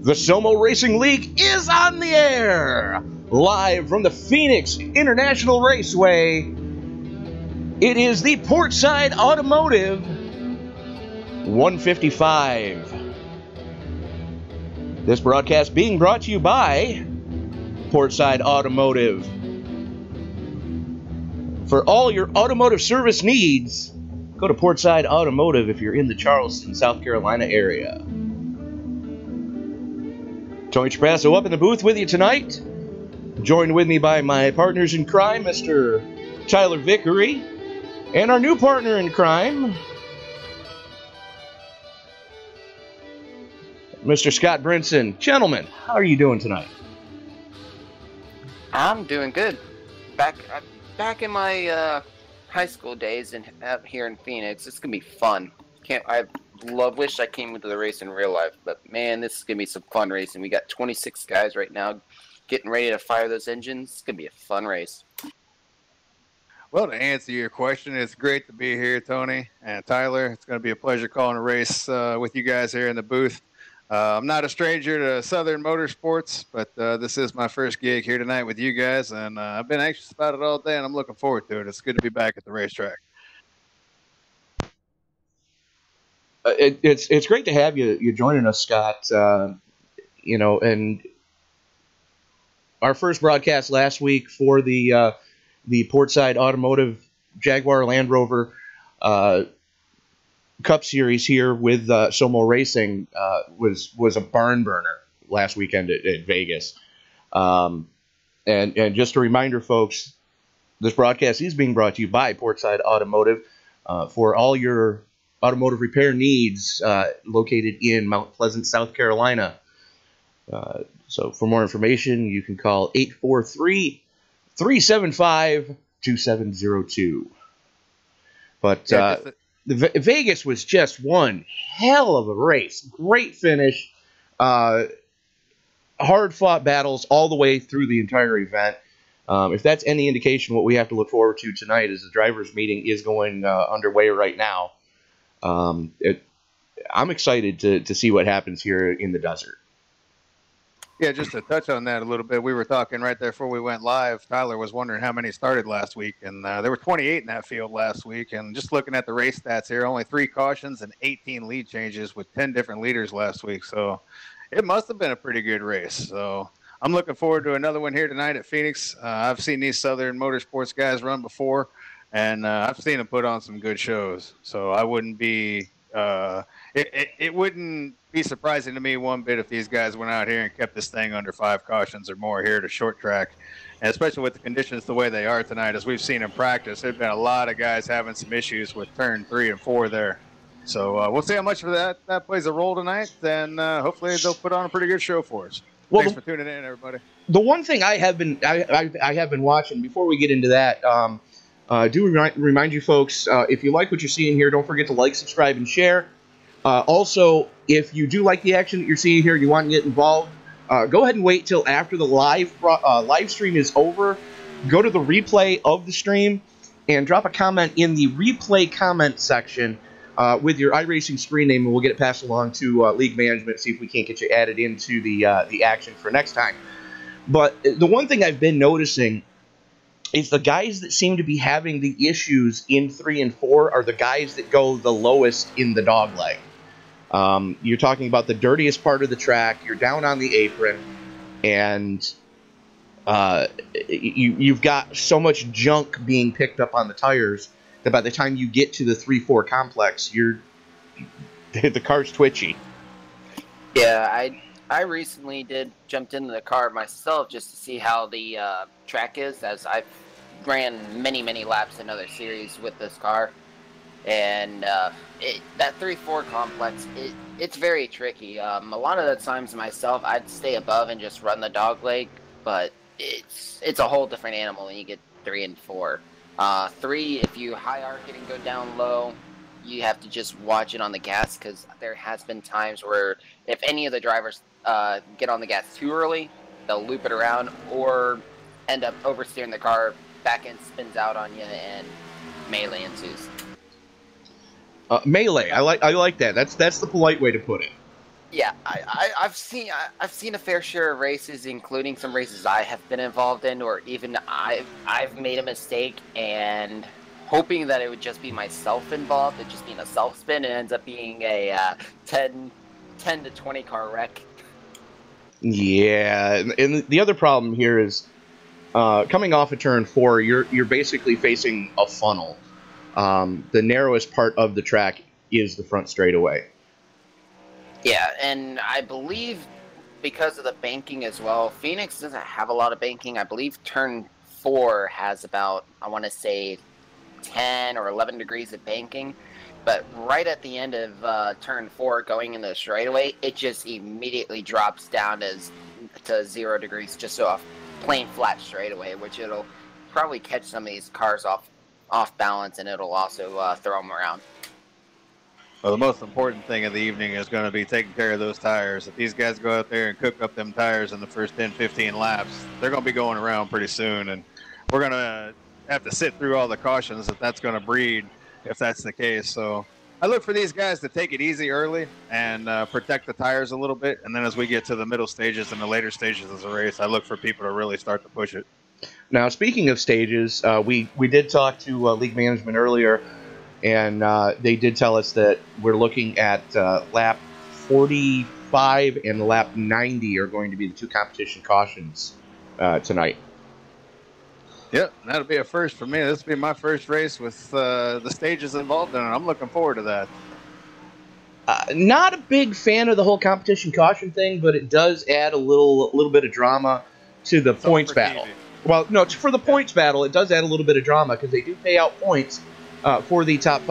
The SOMO Racing League is on the air, live from the Phoenix International Raceway. It is the Portside Automotive 155. This broadcast being brought to you by Portside Automotive. For all your automotive service needs, go to Portside Automotive if you're in the Charleston, South Carolina area. Tony Trapasso up in the booth with you tonight. Joined with me by my partners in crime, Mr. Tyler Vickery, and our new partner in crime, Mr. Scott Brinson. Gentlemen, how are you doing tonight? I'm doing good. Back in my high school days and out here in Phoenix, it's gonna be fun. Wish I came into the race in real life, but man, this is gonna be some fun racing. We got 26 guys right now getting ready to fire those engines. It's gonna be a fun race. Well, to answer your question, it's great to be here, Tony and Tyler. It's going to be a pleasure calling a race with you guys here in the booth. I'm not a stranger to Southern Motorsports, but this is my first gig here tonight with you guys, and I've been anxious about it all day, and I'm looking forward to it. It's good to be back at the racetrack. It's great to have you joining us, Scott. And our first broadcast last week for the Portside Automotive Jaguar Land Rover Cup Series here with SOMO Racing was a barn burner last weekend at Vegas. And just a reminder, folks, this broadcast is being brought to you by Portside Automotive for all your automotive repair needs, located in Mount Pleasant, South Carolina. So for more information, you can call 843-375-2702. But Vegas was just one hell of a race. Great finish. Hard-fought battles all the way through the entire event. If that's any indication, what we have to look forward to tonight is the drivers' meeting is going underway right now. I'm excited to see what happens here in the desert. Yeah, just to touch on that a little bit, we were talking right there before we went live. Tyler was wondering how many started last week, and there were 28 in that field last week. And just looking at the race stats here, only 3 cautions and 18 lead changes with 10 different leaders last week. So it must have been a pretty good race. So I'm looking forward to another one here tonight at Phoenix. I've seen these Southern Motorsports guys run before, and I've seen them put on some good shows. So I wouldn't be it wouldn't be surprising to me one bit if these guys went out here and kept this thing under 5 cautions or more here to short track, and especially with the conditions the way they are tonight, as we've seen in practice. There's been a lot of guys having some issues with turn 3 and 4 there. So we'll see how much of that plays a role tonight, and hopefully they'll put on a pretty good show for us. Well, thanks for tuning in, everybody. The one thing I have been watching before we get into that. Do remind you folks, if you like what you're seeing here, don't forget to like, subscribe, and share. Also, if you do like the action that you're seeing here, you want to get involved, go ahead and wait till after the live stream is over. Go to the replay of the stream and drop a comment in the replay comment section with your iRacing screen name, and we'll get it passed along to League Management, see if we can't get you added into the action for next time. But the one thing I've been noticing is the guys that seem to be having the issues in 3 and 4 are the guys that go the lowest in the dogleg. You're talking about the dirtiest part of the track. You're down on the apron, and you've got so much junk being picked up on the tires that by the time you get to the 3-4 complex, the car's twitchy. Yeah, I recently jumped into the car myself just to see how the track is, as I've ran many laps in other series with this car, and that 3-4 complex, it's very tricky. A lot of the times myself, I'd stay above and just run the dog leg, but it's a whole different animal when you get 3 and 4. 3, if you high arc it and go down low, you have to just watch it on the gas, because there has been times where if any of the drivers get on the gas too early, they'll loop it around or end up oversteering the car, back end spins out on you, and melee ensues. Melee, I like that. That's the polite way to put it. Yeah, I've seen a fair share of races, including some races I have been involved in, or even I've made a mistake and hoping that it would just be myself involved, it just being a self spin, and ends up being a 10 to 20 car wreck. Yeah, and the other problem here is coming off of turn 4, you're basically facing a funnel. The narrowest part of the track is the front straightaway. Yeah, and I believe because of the banking as well, Phoenix doesn't have a lot of banking. I believe turn 4 has about, I want to say, 10 or 11 degrees of banking. But right at the end of turn 4 going in the straightaway, it just immediately drops down to 0 degrees, just so a plain flat straightaway, which it'll probably catch some of these cars off balance, and it'll also throw them around. Well, the most important thing of the evening is going to be taking care of those tires. If these guys go out there and cook up them tires in the first 10, 15 laps, they're going to be going around pretty soon, and we're going to have to sit through all the cautions if that's going to breed, if that's the case. So I look for these guys to take it easy early and protect the tires a little bit, and then as we get to the middle stages and the later stages of the race, I look for people to really start to push it. Now, speaking of stages, we did talk to league management earlier, and they did tell us that we're looking at lap 45 and lap 90 are going to be the 2 competition cautions tonight. Yep, that'll be a first for me. This will be my first race with the stages involved in it. I'm looking forward to that. Not a big fan of the whole competition caution thing, but it does add a little bit of drama to the points battle. TV. Well, no, for the points battle, it does add a little bit of drama because they do pay out points for the top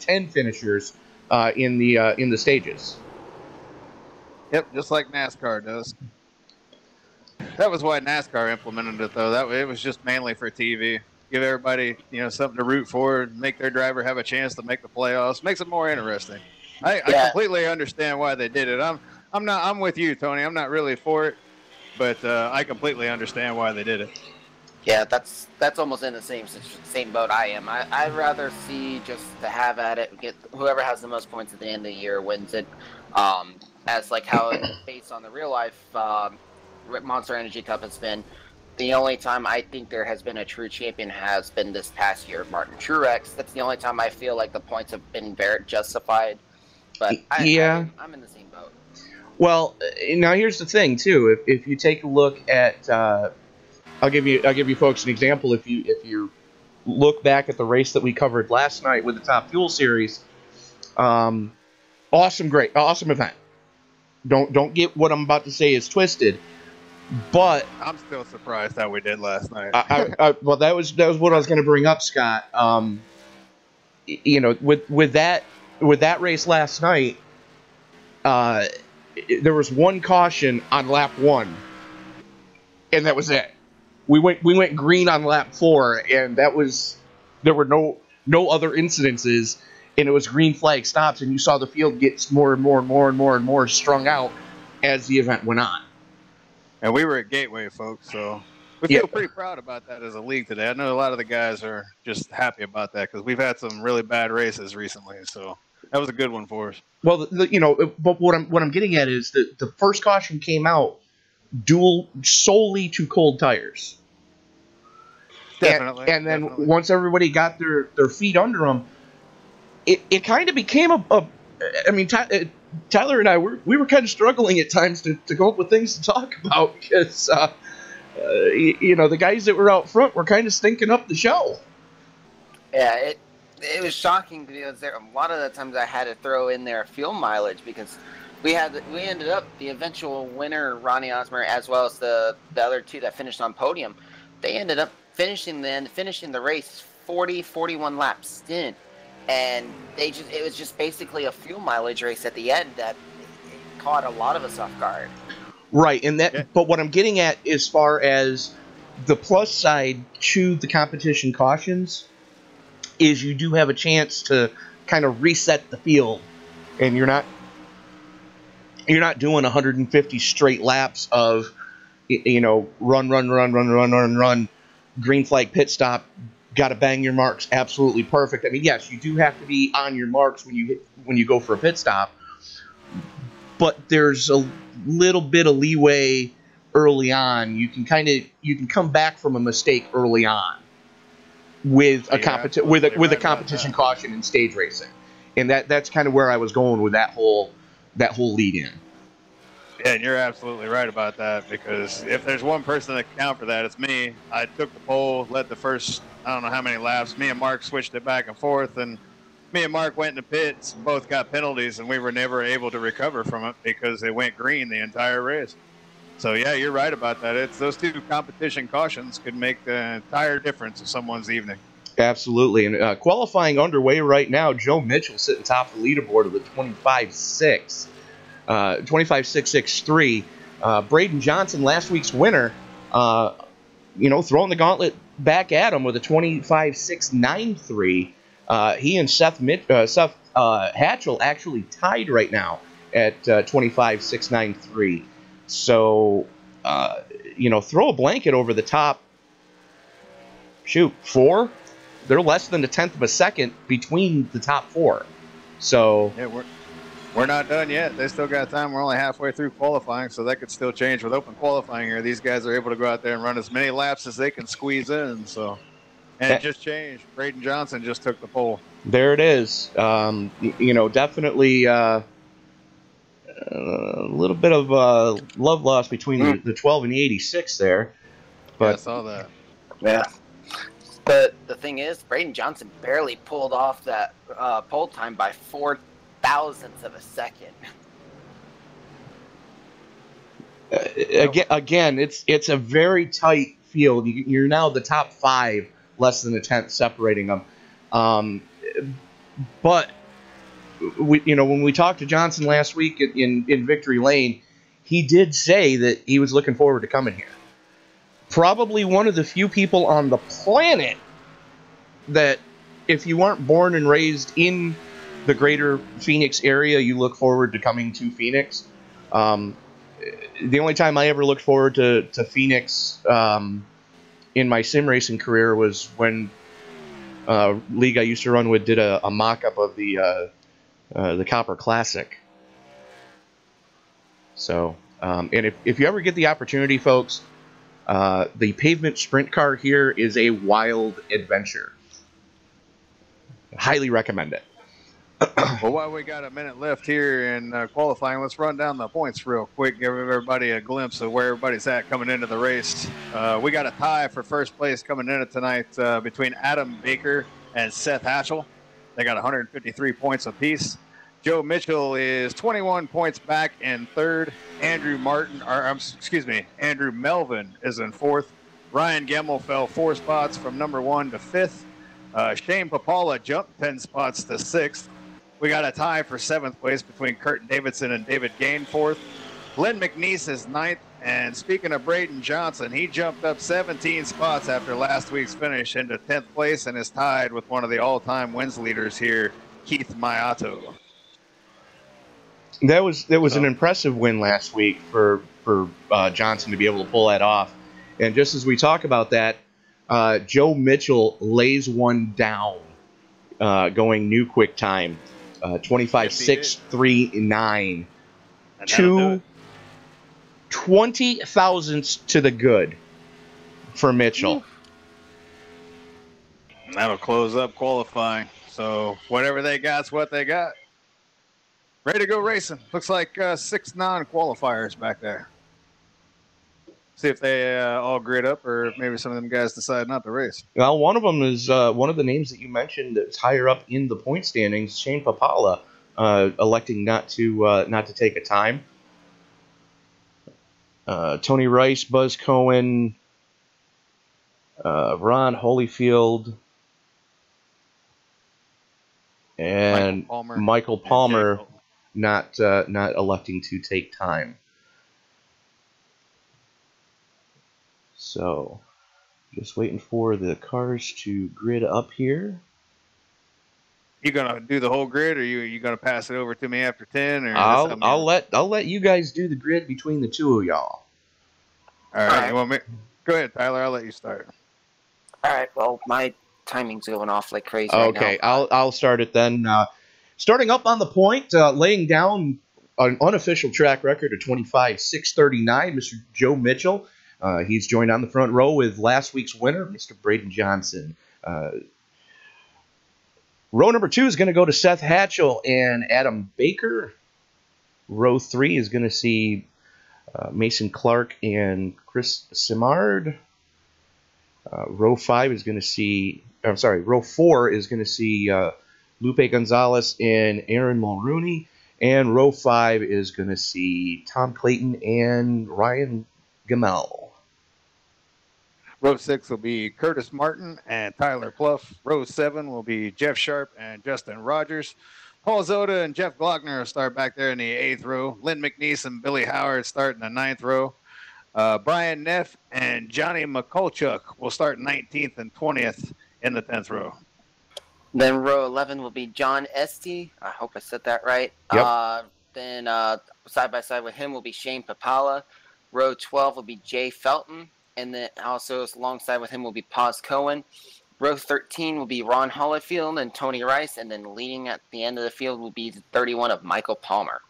10 finishers in the stages. Yep, just like NASCAR does. That was why NASCAR implemented it, though. It was just mainly for TV. Give everybody, something to root for, make their driver have a chance to make the playoffs. Makes it more interesting. I completely understand why they did it. I'm with you, Tony. I'm not really for it, but I completely understand why they did it. Yeah, that's almost in the same boat I am. I'd rather see just to have at it, get whoever has the most points at the end of the year wins it. As like how it's based on the real life Monster Energy Cup has been. The only time I think there has been a true champion has been this past year, Martin Truex. That's the only time I feel like the points have been very justified. But I'm in the same boat. Well, now here's the thing too. If you take a look at, I'll give you folks an example. If you look back at the race that we covered last night with the Top Fuel Series, awesome event. Don't get what I'm about to say is twisted. But I'm still surprised how we did last night. Well, that was what I was going to bring up, Scott. With that race last night, there was one caution on lap 1, and that was it. We went green on lap 4, and there were no other incidences, and it was green flag stops, and you saw the field get more and more strung out as the event went on. And we were at Gateway, folks, so we feel pretty proud about that as a league today. I know a lot of the guys are just happy about that because we've had some really bad races recently, so that was a good one for us. Well, but what I'm getting at is that the first caution came out solely to cold tires. Definitely. And then once everybody got their feet under them, it kind of became Tyler and I, we were kind of struggling at times to come up with things to talk about because, the guys that were out front were kind of stinking up the show. Yeah, it was shocking because a lot of the times I had to throw in their fuel mileage because we ended up the eventual winner, Ronnie Osmer, as well as the other two that finished on podium. They ended up finishing the race 41 laps stint. And it was just basically a fuel mileage race at the end that caught a lot of us off guard. Right, but what I'm getting at as far as the plus side to the competition cautions is you do have a chance to kind of reset the field, and you're not doing 150 straight laps of run, green flag pit stop. Got to bang your marks absolutely perfect. I mean, yes, you do have to be on your marks when you go for a pit stop, but there's a little bit of leeway early on. You can come back from a mistake early on with a competition caution in stage racing, and that's kind of where I was going with that whole lead in. Yeah, and you're absolutely right about that, because if there's one person that can count for that, it's me. I took the pole, led the first, I don't know how many laps. Me and Mark switched it back and forth, and me and Mark went in the pits, both got penalties, and we were never able to recover from it because it went green the entire race. So, yeah, you're right about that. It's those two competition cautions could make the entire difference of someone's evening. Absolutely. And qualifying underway right now, Joe Mitchell sitting top of the leaderboard of the 25.6. 25.663. Brayden Johnson, last week's winner, throwing the gauntlet back at him with a 25.693. He and Seth Hatchell actually tied right now at 25.693. So, throw a blanket over the top. Shoot, 4? They're less than a tenth of a second between the top 4. So yeah, we're not done yet. They still got time. We're only halfway through qualifying, so that could still change with open qualifying here. These guys are able to go out there and run as many laps as they can squeeze in. So, and it just changed. Brayden Johnson just took the pole. There it is. Definitely a little bit of love lost between the 12 and the 86 there. But yeah, I saw that. Yeah. But the thing is, Brayden Johnson barely pulled off that pole time by 4 thousandths of a second. Again, it's a very tight field. You're now the top 5, less than a tenth separating them. But when we talked to Johnson last week in Victory Lane, he did say that he was looking forward to coming here. Probably one of the few people on the planet that, if you weren't born and raised in the greater Phoenix area, you look forward to coming to Phoenix. The only time I ever looked forward to Phoenix in my sim racing career was when league I used to run with did a mock-up of the Copper Classic. So, and if you ever get the opportunity, folks, the pavement sprint car here is a wild adventure. Highly recommend it. Well, while we got a minute left here in qualifying, let's run down the points real quick, give everybody a glimpse of where everybody's at coming into the race. We got a tie for first place coming in tonight between Adam Baker and Seth Hatchell. They got 153 points apiece. Joe Mitchell is 21 points back in third. Andrew Melvin is in fourth. Ryan Gemmel fell 4 spots from number 1 to 5th. Shane Papala jumped 10 spots to 6th. We got a tie for 7th place between Curtin Davidson and David Gain 4th. Glenn McNeese is 9th. And speaking of Brayden Johnson, he jumped up 17 spots after last week's finish into 10th place and is tied with one of the all-time wins leaders here, Keith Mayato. That was an impressive win last week for Johnson to be able to pull that off. And just as we talk about that, Joe Mitchell lays one down, going new quick time, 25.639. 20 thousandths to the good for Mitchell. That'll close up qualifying. So whatever they got's what they got. Ready to go racing. Looks like 6 non-qualifiers back there. See if they all grid up, or maybe some of them guys decide not to race. Well, one of them is one of the names that you mentioned that's higher up in the point standings, Shane Papala, electing not to take a time. Tony Rice, Buzz Cohen, Ron Holyfield, and Michael Palmer not electing to take time. So, just waiting for the cars to grid up here. You gonna do the whole grid, or you gonna pass it over to me after 10? Or I'll let you guys do the grid between the two of y'all. All right. You want me? Go ahead, Tyler. I'll let you start. All right. Well, my timing's going off like crazy. Okay, right now. I'll start it then. Starting up on the point, laying down an unofficial track record of 25.639, Mr. Joe Mitchell. He's joined on the front row with last week's winner, Mr. Brayden Johnson. Row number 2 is going to go to Seth Hatchell and Adam Baker. Row 3 is going to see Mason Clark and Chris Simard. Row 4 is going to see Lupe Gonzalez and Aaron Mulrooney. And row 5 is going to see Tom Clayton and Ryan Gamel. Row 6 will be Curtis Martin and Tyler Pluff. Row 7 will be Jeff Sharp and Justin Rogers. Paul Zoda and Jeff Glockner will start back there in the 8th row. Lynn McNeese and Billy Howard start in the 9th row. Brian Neff and Johnny McCulchuk will start 19th and 20th in the 10th row. Then row 11 will be John Esty. I hope I said that right. Yep. Then side by side with him will be Shane Papala. Row 12 will be Jay Felton. And then also alongside with him will be Paz Cohen. Row 13 will be Ron Hollifield and Tony Rice. And then leading at the end of the field will be 31 of Michael Palmer.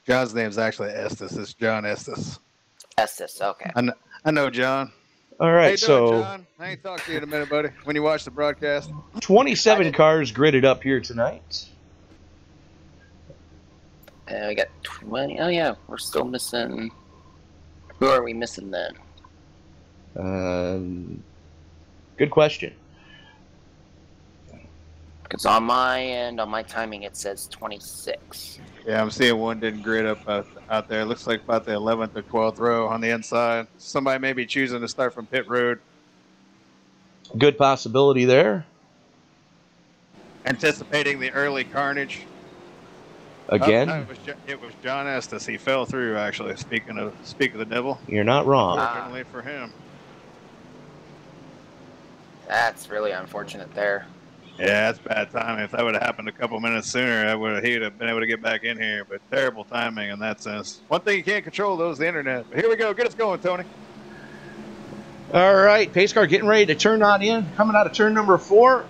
John's name is actually Estes. It's John Estes. Estes, okay. I know John. All right, How you doing, John? I ain't talked to you in a minute, buddy. When you watch the broadcast. 27 cars gridded up here tonight. We got 20. Oh, yeah. We're still missing. Who are we missing then? Good question. Because on my end, on my timing, it says 26. Yeah, I'm seeing one didn't grid up out there. Looks like about the 11th or 12th row on the inside. Somebody may be choosing to start from pit road. Good possibility there. Anticipating the early carnage. Again? Oh, no, it was John Estes. He fell through, actually. Speak of the devil. You're not wrong. Fortunately for him. That's really unfortunate there. Yeah, that's bad timing. If that would have happened a couple minutes sooner, he would have been able to get back in here. But terrible timing in that sense. One thing you can't control, though, is the internet. But here we go. Get us going, Tony. All right, pace car getting ready to turn on in. Coming out of turn number 4.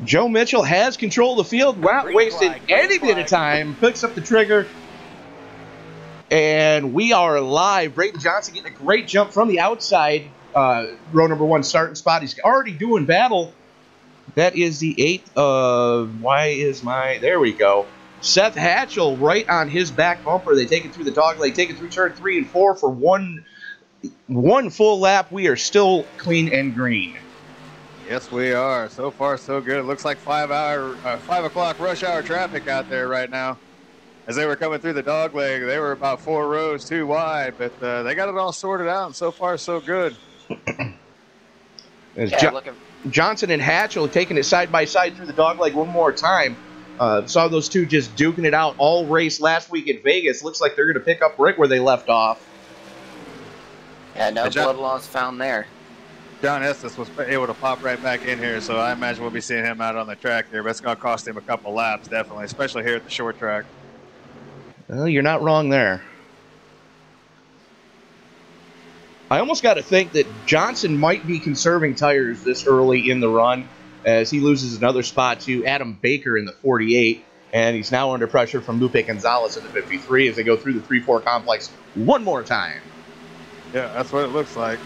Joe Mitchell has control of the field. Not wasting any bit of time. Picks up the trigger. And we are live. Brayden Johnson getting a great jump from the outside. Row number 1 starting spot. He's already doing battle. That is the 8th of, there we go. Seth Hatchell right on his back bumper. They take it through the dog leg, take it through turn 3 and 4 for one full lap. We are still clean and green. Yes, we are. So far, so good. It looks like 5 o'clock rush hour traffic out there right now. As they were coming through the dog leg, they were about 4 rows too wide, but they got it all sorted out, and so far, so good. Johnson and Hatchell taking it side by side through the dog leg one more time. Saw those two just duking it out all race last week in Vegas. Looks like they're going to pick up right where they left off. Yeah, no blood loss found there. John Estes was able to pop right back in here, so I imagine we'll be seeing him out on the track there. But it's going to cost him a couple laps, definitely, especially here at the short track. Well, you're not wrong there. I almost got to think that Johnson might be conserving tires this early in the run as he loses another spot to Adam Baker in the 48, and he's now under pressure from Lupe Gonzalez in the 53 as they go through the 3-4 complex one more time. Yeah, that's what it looks like.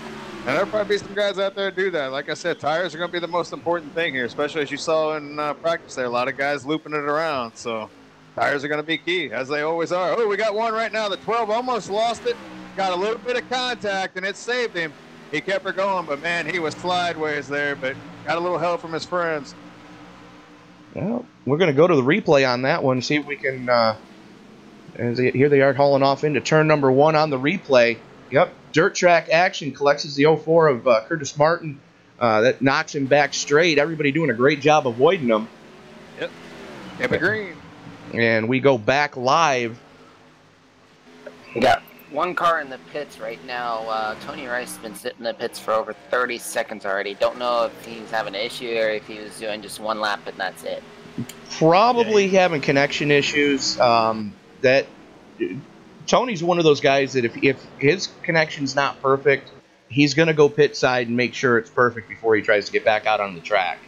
And there'll probably be some guys out there do that. Like I said, tires are going to be the most important thing here, especially as you saw in practice there. A lot of guys looping it around, so tires are going to be key, as they always are. Oh, we got one right now. The 12 almost lost it. Got a little bit of contact, and it saved him. He kept her going, but, man, he was slideways there, but got a little help from his friends. Well, we're going to go to the replay on that one, see if we can here they are hauling off into turn number 1 on the replay. Yep, dirt track action collects the 04 of Curtis Martin. That knocks him back straight. Everybody doing a great job avoiding him. Yep, Kevin Green. And we go back live. We got one car in the pits right now. Tony Rice has been sitting in the pits for over 30 seconds already. Don't know if he's having an issue or if he was doing just one lap and that's it. Probably having connection issues. That Tony's one of those guys that if his connection's not perfect, he's going to go pit side and make sure it's perfect before he tries to get back out on the track.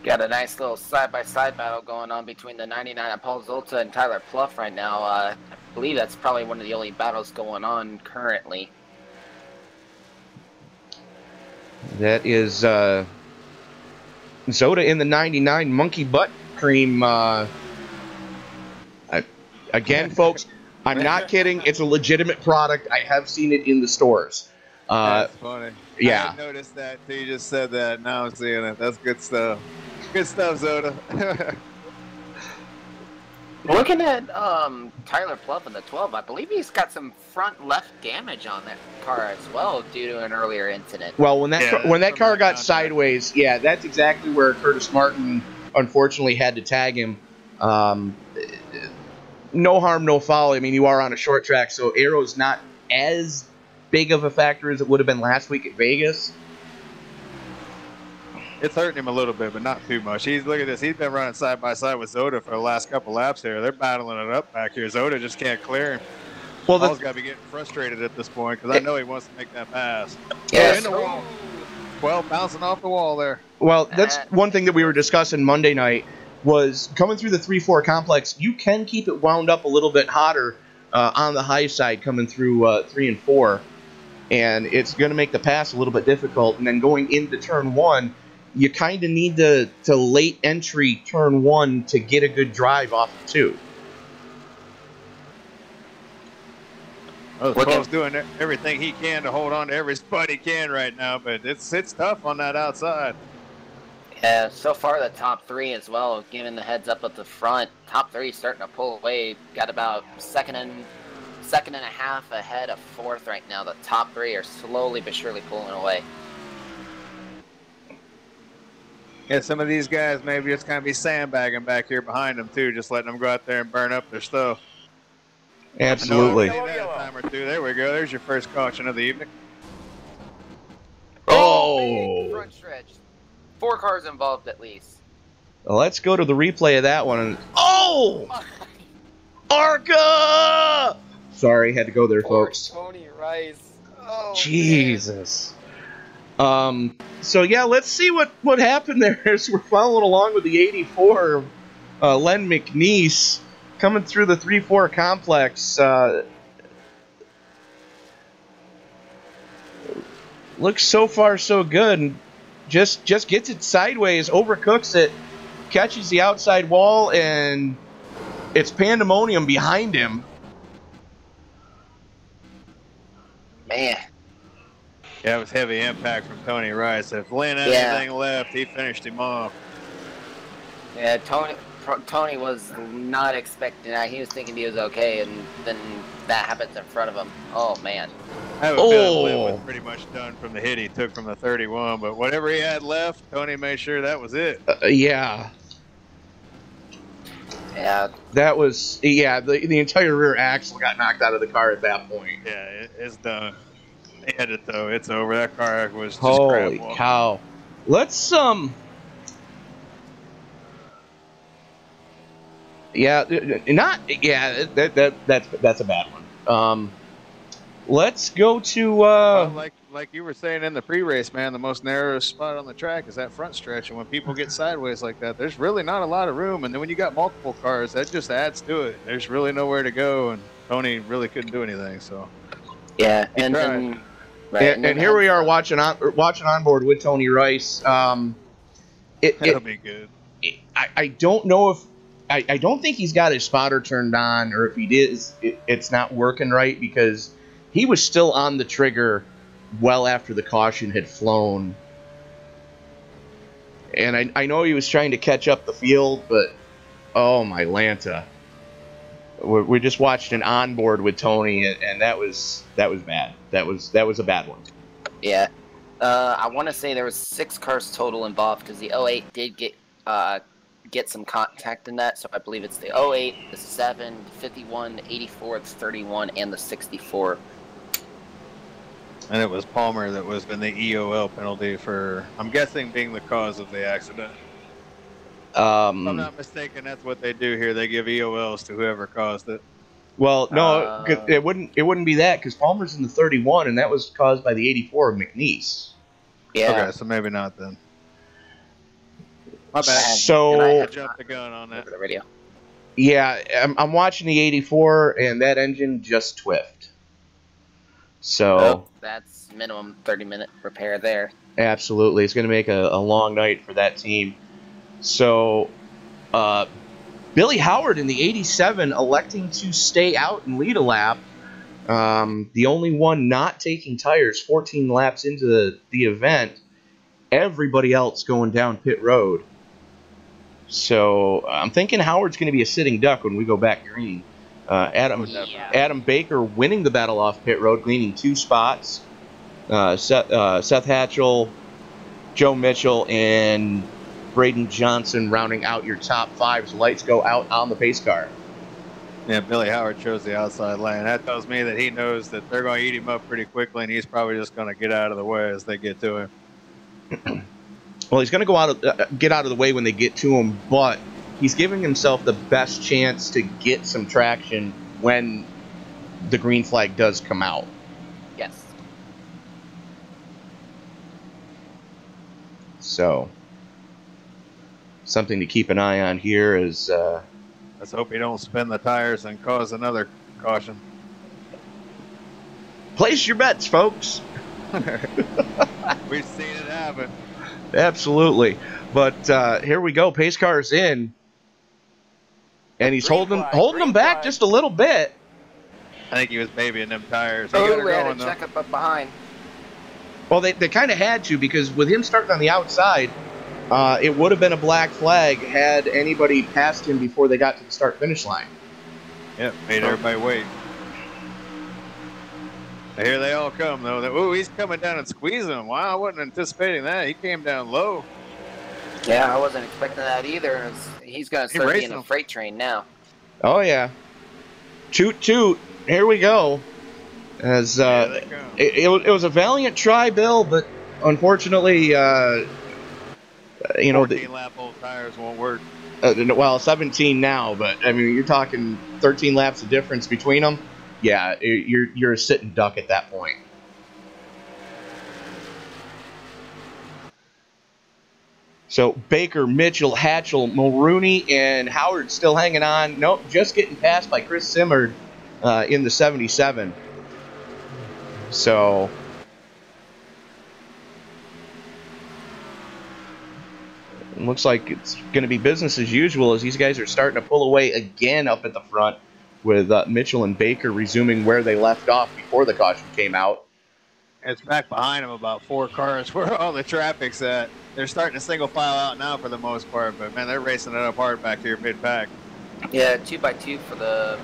Got a nice little side-by-side battle going on between the 99 of Paul Zolta and Tyler Pluff right now. I believe that's probably one of the only battles going on currently. That is Zoda in the 99 Monkey Butt Cream. Again, folks, I'm not kidding. It's a legitimate product. I have seen it in the stores. That's funny. Yeah. I hadn't noticed that until you just said that. Now I'm seeing it. That's good stuff. Good stuff, Zoda. Looking at Tyler Pluff in the 12, I believe he's got some front left damage on that car as well due to an earlier incident. Well, when that car got sideways, yeah, that's exactly where Curtis Martin unfortunately had to tag him. No harm, no foul. I mean, you are on a short track, so aero's not as big of a factor as it would have been last week at Vegas. It's hurting him a little bit, but not too much. Look at this. He's been running side by side with Zoda for the last couple laps here. They're battling it up back here. Zoda just can't clear him. Well, Paul's got to be getting frustrated at this point because I know he wants to make that pass. Yes. In the wall. Well, bouncing off the wall there. Well, that's one thing that we were discussing Monday night was coming through the 3-4 complex. You can keep it wound up a little bit hotter on the high side coming through 3 and 4, and it's going to make the pass a little bit difficult. And then going into turn 1, you kind of need to late entry turn 1 to get a good drive off of 2. Well, Paul's doing everything he can to hold on to every spot he can right now, but it's tough on that outside. Yeah, so far the top 3 as well, giving the heads up at the front. Top 3 starting to pull away. Got about second and a half ahead of 4th right now. The top 3 are slowly but surely pulling away. Yeah, some of these guys maybe it's going to be sandbagging back here behind them too, just letting them go out there and burn up their stuff. Absolutely. Time or two. There we go. There's your first caution of the evening. Oh! Front stretch. 4 cars involved at least. Well, let's go to the replay of that one. Oh! Arca! Sorry, had to go there, folks. Tony Rice. Oh, Jesus. So yeah, let's see what happened there as we're following along with the 84 Len McNeese coming through the 3-4 complex. Looks so far so good, and just gets it sideways, overcooks it, catches the outside wall, and it's pandemonium behind him. Man. Yeah, it was heavy impact from Tony Rice. If Lynn had anything left, he finished him off. Yeah, Tony was not expecting that. He was thinking he was okay, and then that happens in front of him. Oh, man. I have a feeling Lynn was pretty much done from the hit he took from the 31, but whatever he had left, Tony made sure that was it. Yeah. Yeah. That was, the entire rear axle got knocked out of the car at that point. Yeah, it's done. He had it, though. It's over. That car was just holy crap. Cow. Let's, that's a bad one. Let's go to, well, like you were saying in the pre-race, man, the most narrowest spot on the track is that front stretch, and when people get sideways like that, there's really not a lot of room, and then when you got multiple cars, that just adds to it. There's really nowhere to go, and Tony really couldn't do anything, so. Yeah, and here we are watching on board with Tony Rice. That'll be good. I don't know if I don't think he's got his spotter turned on, or if he did, it's not working right, because he was still on the trigger well after the caution had flown. And I know he was trying to catch up the field, but oh my Lanta. We just watched an onboard with Tony, and that was bad. That was a bad one. Yeah, I want to say there was 6 cars total involved, because the 08 did get some contact in that. So I believe it's the 08, the 7, the 51, the 84, the 31, and the 64. And it was Palmer that was in the EOL penalty for, I'm guessing, being the cause of the accident. If I'm not mistaken, that's what they do here. They give EOLs to whoever caused it. Well, no, it wouldn't be that, because Palmer's in the 31, and that was caused by the 84 of McNeese. Yeah. Okay, so maybe not then. My bad. So I jumped the gun on that. The radio. yeah, I'm watching the 84, and that engine just twiffed. So oh, that's minimum 30-minute repair there. Absolutely, it's going to make a long night for that team. So Billy Howard in the 87 electing to stay out and lead a lap. The only one not taking tires 14 laps into the event. Everybody else going down pit road. So I'm thinking Howard's going to be a sitting duck when we go back green. Adam Baker winning the battle off pit road, gleaning 2 spots. Seth Hatchell, Joe Mitchell, and Brayden Johnson rounding out your top 5s. Lights go out on the pace car. Yeah, Billy Howard chose the outside lane. That tells me that he knows that they're going to eat him up pretty quickly, and he's probably just going to get out of the way as they get to him. Well, he's going to get out of the way when they get to him, but he's giving himself the best chance to get some traction when the green flag does come out. Yes. So, something to keep an eye on here is... let's hope he don't spin the tires and cause another caution. Place your bets, folks. We've seen it happen. Absolutely. But here we go. Pace car's in. And he's holding them back just a little bit. I think he was babying them tires. Oh, we had to check up behind. Well, they kind of had to, because with him starting on the outside, it would have been a black flag had anybody passed him before they got to the start-finish line. Yep, made everybody wait. Here they all come, though. Ooh, he's coming down and squeezing them. Wow, I wasn't anticipating that. He came down low. Yeah, I wasn't expecting that either. He's going to start being a freight train now. Oh, yeah. Toot, toot. Here we go. As it was a valiant try, Bill, but unfortunately, 14-lap-old tires won't work. Well, 17 now, but I mean, you're talking 13 laps of difference between them. Yeah, you're a sitting duck at that point. So Baker, Mitchell, Hatchell, Mulrooney, and Howard still hanging on. Nope, just getting passed by Chris Simmerd in the 77. So it looks like it's going to be business as usual as these guys are starting to pull away again up at the front, with Mitchell and Baker resuming where they left off before the caution came out. It's back behind them about 4 cars where all the traffic's at. They're starting to single file out now for the most part, but man, they're racing it up hard back here mid-pack. Yeah, 2x2 for the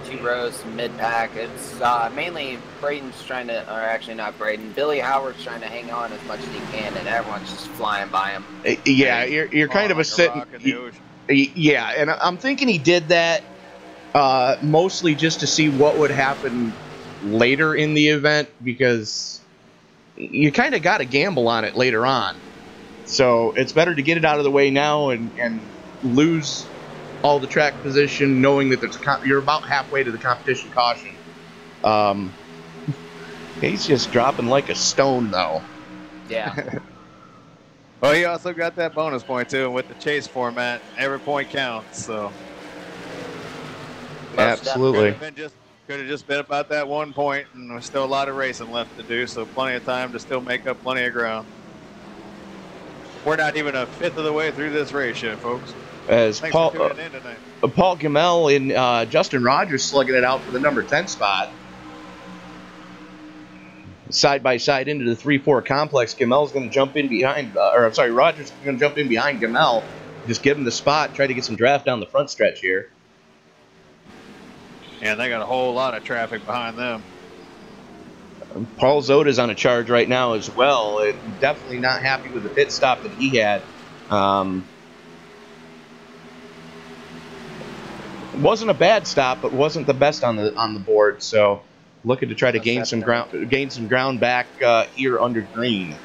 2 rows mid-pack. It's mainly Brayden's trying to, or actually not Brayden, Billy Howard's trying to hang on as much as he can, and everyone's just flying by him. Yeah, you're kind of like a sitting. Yeah, and I'm thinking he did that mostly just to see what would happen later in the event, because you kind of got to gamble on it later on. So it's better to get it out of the way now and lose all the track position, knowing that you're about halfway to the competition caution. He's just dropping like a stone, though. Yeah. Well, he also got that bonus point, too, and with the chase format, every point counts, so. Absolutely. Could have just been about that 1 point, and there's still a lot of racing left to do, so plenty of time to still make up plenty of ground. We're not even a fifth of the way through this race yet, folks. As Thanks Paul for tuning in tonight. Paul Gamel and Justin Rogers slugging it out for the number 10 spot. Side by side into the 3-4 complex. Gamel's going to jump in behind, Rogers is going to jump in behind Gamel. Just give him the spot, try to get some draft down the front stretch here. Yeah, they got a whole lot of traffic behind them. Paul Zoda's on a charge right now as well. Definitely not happy with the pit stop that he had. Wasn't a bad stop, but wasn't the best on the board. So looking to try to gain some ground back here under green.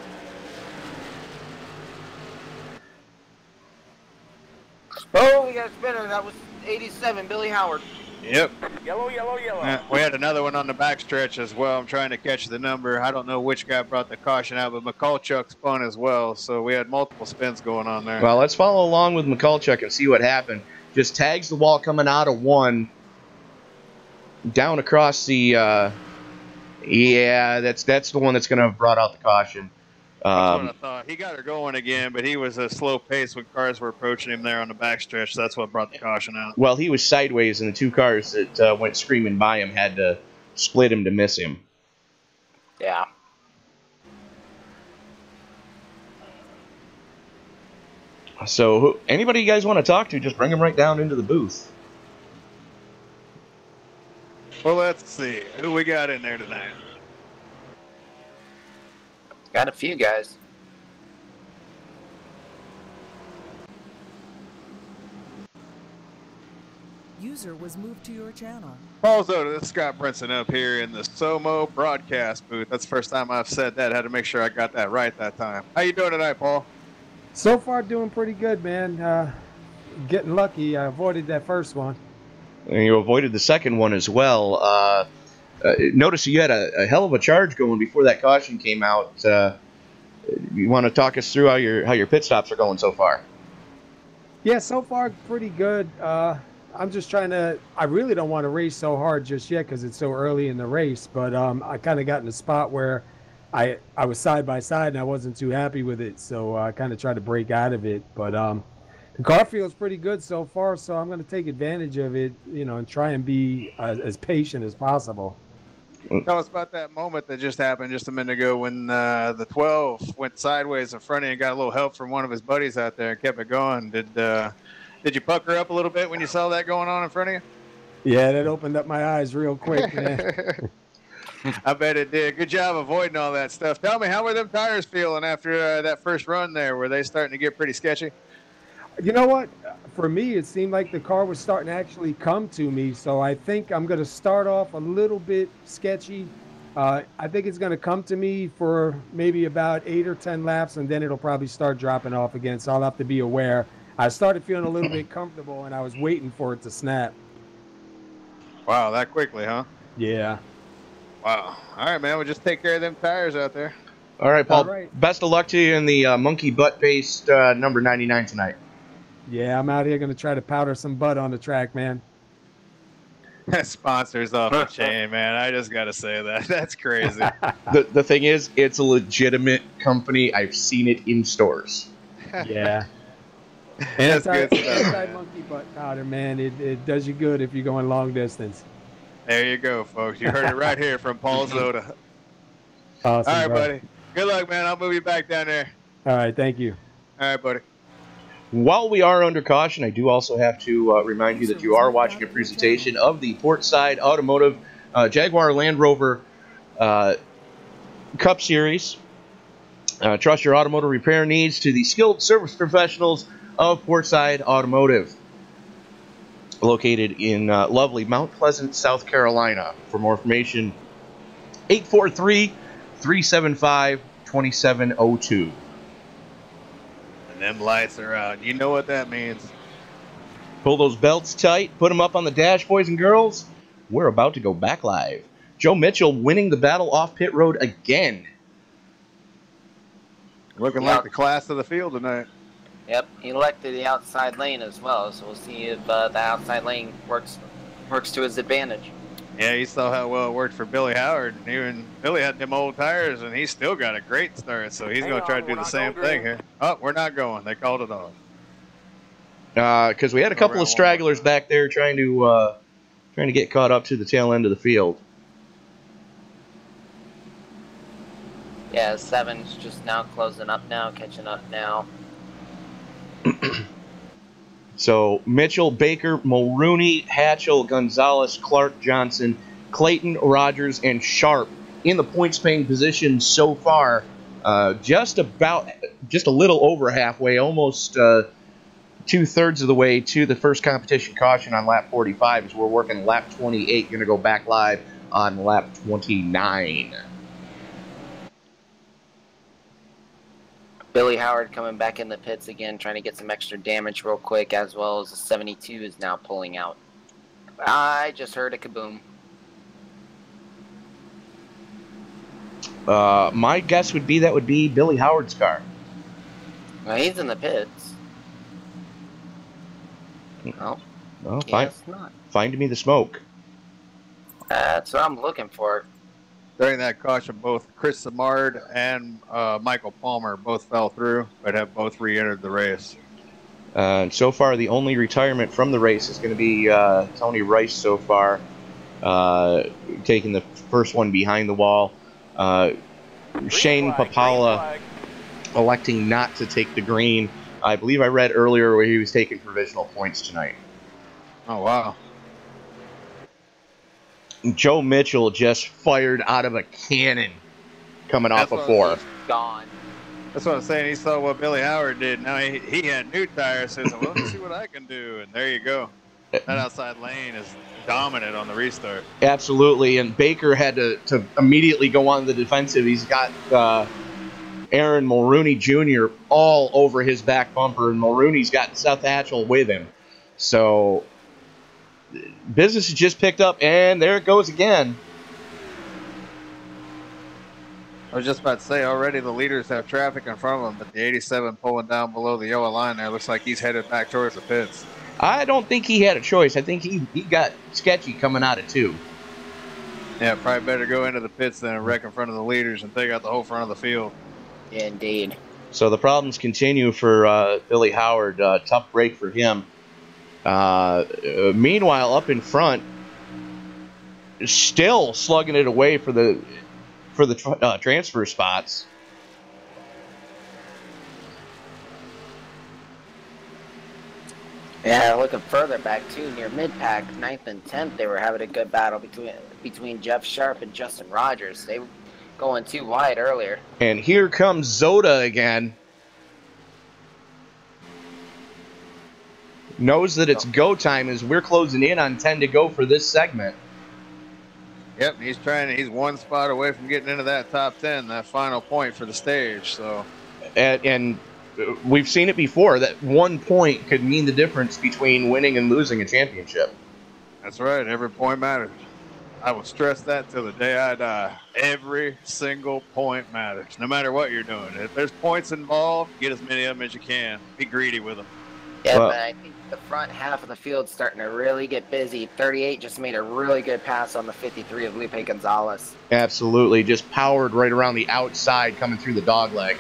Oh, we got a spinner. That was 87, Billy Howard. Yep. Yellow, yellow, yellow. We had another one on the backstretch as well. I'm trying to catch the number. I don't know which guy brought the caution out, but McCulchuk spun as well. So we had multiple spins going on there. Well, let's follow along with McCulchuk and see what happened. Just tags the wall coming out of 1. Down across the, yeah, that's the one that's going to have brought out the caution. That's what I thought. He got her going again, but he was a slow pace when cars were approaching him there on the backstretch. That's what brought the caution out. Well, he was sideways, and the 2 cars that went screaming by him had to split him to miss him. Yeah. So, anybody you guys want to talk to, just bring them right down into the booth. Well, let's see. Who we got in there tonight? Got a few guys. User was moved to your channel. Also, this is Scott Brinson up here in the SOMO broadcast booth. That's the first time I've said that. I had to make sure I got that right that time. How you doing tonight, Paul? So far, doing pretty good, man. Getting lucky. I avoided that first one. And you avoided the second one as well. Notice you had a hell of a charge going before that caution came out. You want to talk us through how your pit stops are going so far? Yeah, so far pretty good. I'm just trying to. I really don't want to race so hard just yet because it's so early in the race. But I kind of got in a spot where I was side by side and I wasn't too happy with it, so I kind of tried to break out of it. But the car feels pretty good so far, so I'm going to take advantage of it, and try and be as patient as possible. Tell us about that moment that just happened just a minute ago when the 12 went sideways in front of you and got a little help from one of his buddies out there and kept it going. Did you pucker up a little bit when you saw that going on in front of you? Yeah, that opened up my eyes real quick, man. I bet it did. Good job avoiding all that stuff. Tell me, how were them tires feeling after that first run there? Were they starting to get pretty sketchy? You know what? For me, it seemed like the car was starting to actually come to me. So I think I'm going to start off a little bit sketchy. I think it's going to come to me for maybe about 8 or 10 laps, and then it'll probably start dropping off again. So I'll have to be aware. I started feeling a little bit comfortable, and I was waiting for it to snap. Wow, that quickly, huh? Yeah. Wow. All right, man. We'll just take care of them tires out there. All right, Paul. All right. Best of luck to you in the monkey butt-based number 99 tonight. Yeah, I'm out here going to try to powder some butt on the track, man. Sponsors off the chain, man. I just got to say that. That's crazy. The thing is, it's a legitimate company. I've seen it in stores. Yeah. That's good stuff. Anti-monkey butt powder, man. It does you good if you're going long distance. There you go, folks. You heard it right here from Paul Zoda. Awesome, All right, bro. buddy. Good luck, man. I'll move you back down there. All right, thank you. All right, buddy. While we are under caution, I do also have to remind you that you are watching a presentation of the Portside Automotive Jaguar Land Rover Cup Series. Trust your automotive repair needs to the skilled service professionals of Portside Automotive, located in lovely Mount Pleasant, South Carolina. For more information, 843-375-2702. And them lights are out. You know what that means. Pull those belts tight, put them up on the dash, boys and girls. We're about to go back live. Joe Mitchell winning the battle off pit road again. Looking like the class of the field tonight. Yep, he elected the outside lane as well, so we'll see if the outside lane works to his advantage. Yeah, you saw how well it worked for Billy Howard. Even Billy had them old tires, and he still got a great start, so he's going to try to do the same thing here. Oh, we're not going. They called it off. Because we had a couple of stragglers back there trying to get caught up to the tail end of the field. Yeah, 7's just now closing up now, catching up now. So Mitchell, Baker, Mulrooney, Hatchell, Gonzalez, Clark, Johnson, Clayton, Rogers, and Sharp in the points-paying position so far. Just a little over halfway, almost 2/3 of the way to the first competition caution on lap 45 as we're working lap 28. Going to go back live on lap 29. Billy Howard coming back in the pits again, trying to get some extra damage real quick, as well as the 72 is now pulling out. I just heard a kaboom. My guess would be that would be Billy Howard's car. Well, he's in the pits. Oh, Well, guess not. find me the smoke. That's what I'm looking for. During that caution, both Chris Samard and Michael Palmer both fell through, but have both re-entered the race. And so far, the only retirement from the race is going to be Tony Rice so far, taking the first one behind the wall. Shane Papala electing not to take the green. I believe I read earlier where he was taking provisional points tonight. Oh, wow. Joe Mitchell just fired out of a cannon coming off a 4. Gone. That's what I'm saying. He saw what Billy Howard did. Now he had new tires. Says, well, let me see what I can do. And there you go. That outside lane is dominant on the restart. Absolutely. And Baker had to immediately go on the defensive. He's got Aaron Mulrooney Jr. all over his back bumper. And Mulrooney's got Seth Hatchell with him. So business has just picked up. And there it goes again. I was just about to say, already the leaders have traffic in front of them, but the 87 pulling down below the yellow line there looks like he's headed back towards the pits. I don't think he had a choice. I think he got sketchy coming out of 2. Yeah, probably better go into the pits than wreck in front of the leaders and take out the whole front of the field. Indeed. So the problems continue for Billy Howard. Tough break for him. Meanwhile, up in front, still slugging it away for the transfer spots. Yeah, looking further back too, near mid-pack, 9th and 10th, they were having a good battle between Jeff Sharp and Justin Rogers. They were going too wide earlier. And here comes Zoda again. Knows that it's go time as we're closing in on 10 to go for this segment. Yep, he's one spot away from getting into that top 10, that final point for the stage. So, and we've seen it before that 1 point could mean the difference between winning and losing a championship. That's right. Every point matters. I will stress that till the day I die. Every single point matters, no matter what you're doing. If there's points involved, get as many of them as you can. Be greedy with them. Yeah, but I think the front half of the field's starting to really get busy. 38 just made a really good pass on the 53 of Lupe Gonzalez. Absolutely. Just powered right around the outside coming through the dog leg.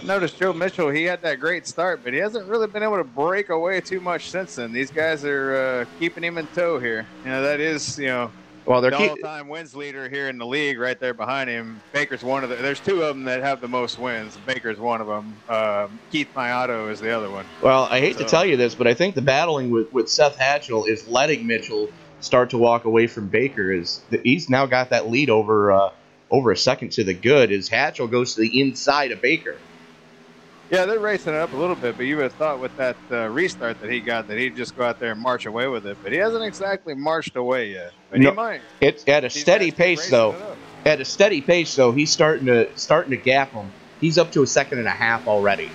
I noticed Joe Mitchell, he had that great start, but he hasn't really been able to break away too much since then. These guys are keeping him in tow here. You know, that is, well, they're the all-time wins leader here in the league right there behind him. Baker's one of there's 2 of them that have the most wins. Baker's one of them. Keith Mayato is the other one. Well, I hate to tell you this, but I think the battling with Seth Hatchell is letting Mitchell start to walk away from Baker. He's now got that lead over a second to the good as Hatchell goes to the inside of Baker. Yeah, they're racing it up a little bit, but you would have thought with that restart that he got that he'd just go out there and march away with it. But he hasn't exactly marched away yet. But he might. It's at a steady pace, though. At a steady pace, though, he's starting to gap him. He's up to a second and a half already.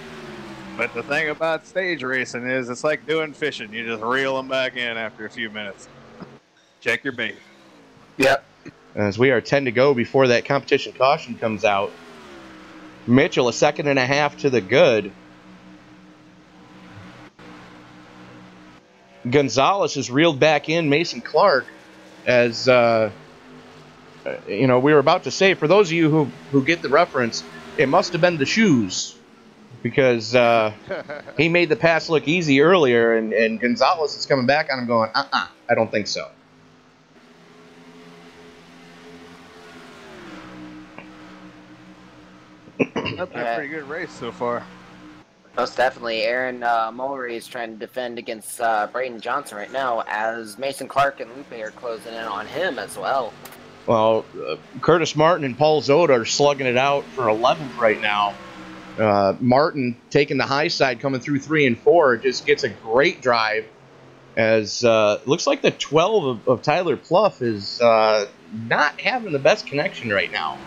But the thing about stage racing is it's like doing fishing. You just reel them back in after a few minutes. Check your bait. Yep. As we are 10 to go before that competition caution comes out. Mitchell, a second and a half to the good. Gonzalez has reeled back in Mason Clark as, we were about to say, for those of you who get the reference, it must have been the shoes because he made the pass look easy earlier, and Gonzalez is coming back on him going, I don't think so. That's been a pretty good race so far. Most definitely. Aaron Mulray is trying to defend against Brayden Johnson right now as Mason Clark and Lupe are closing in on him as well. Well, Curtis Martin and Paul Zoda are slugging it out for 11th right now. Martin taking the high side coming through 3 and 4 just gets a great drive as looks like the 12 of Tyler Pluff is not having the best connection right now.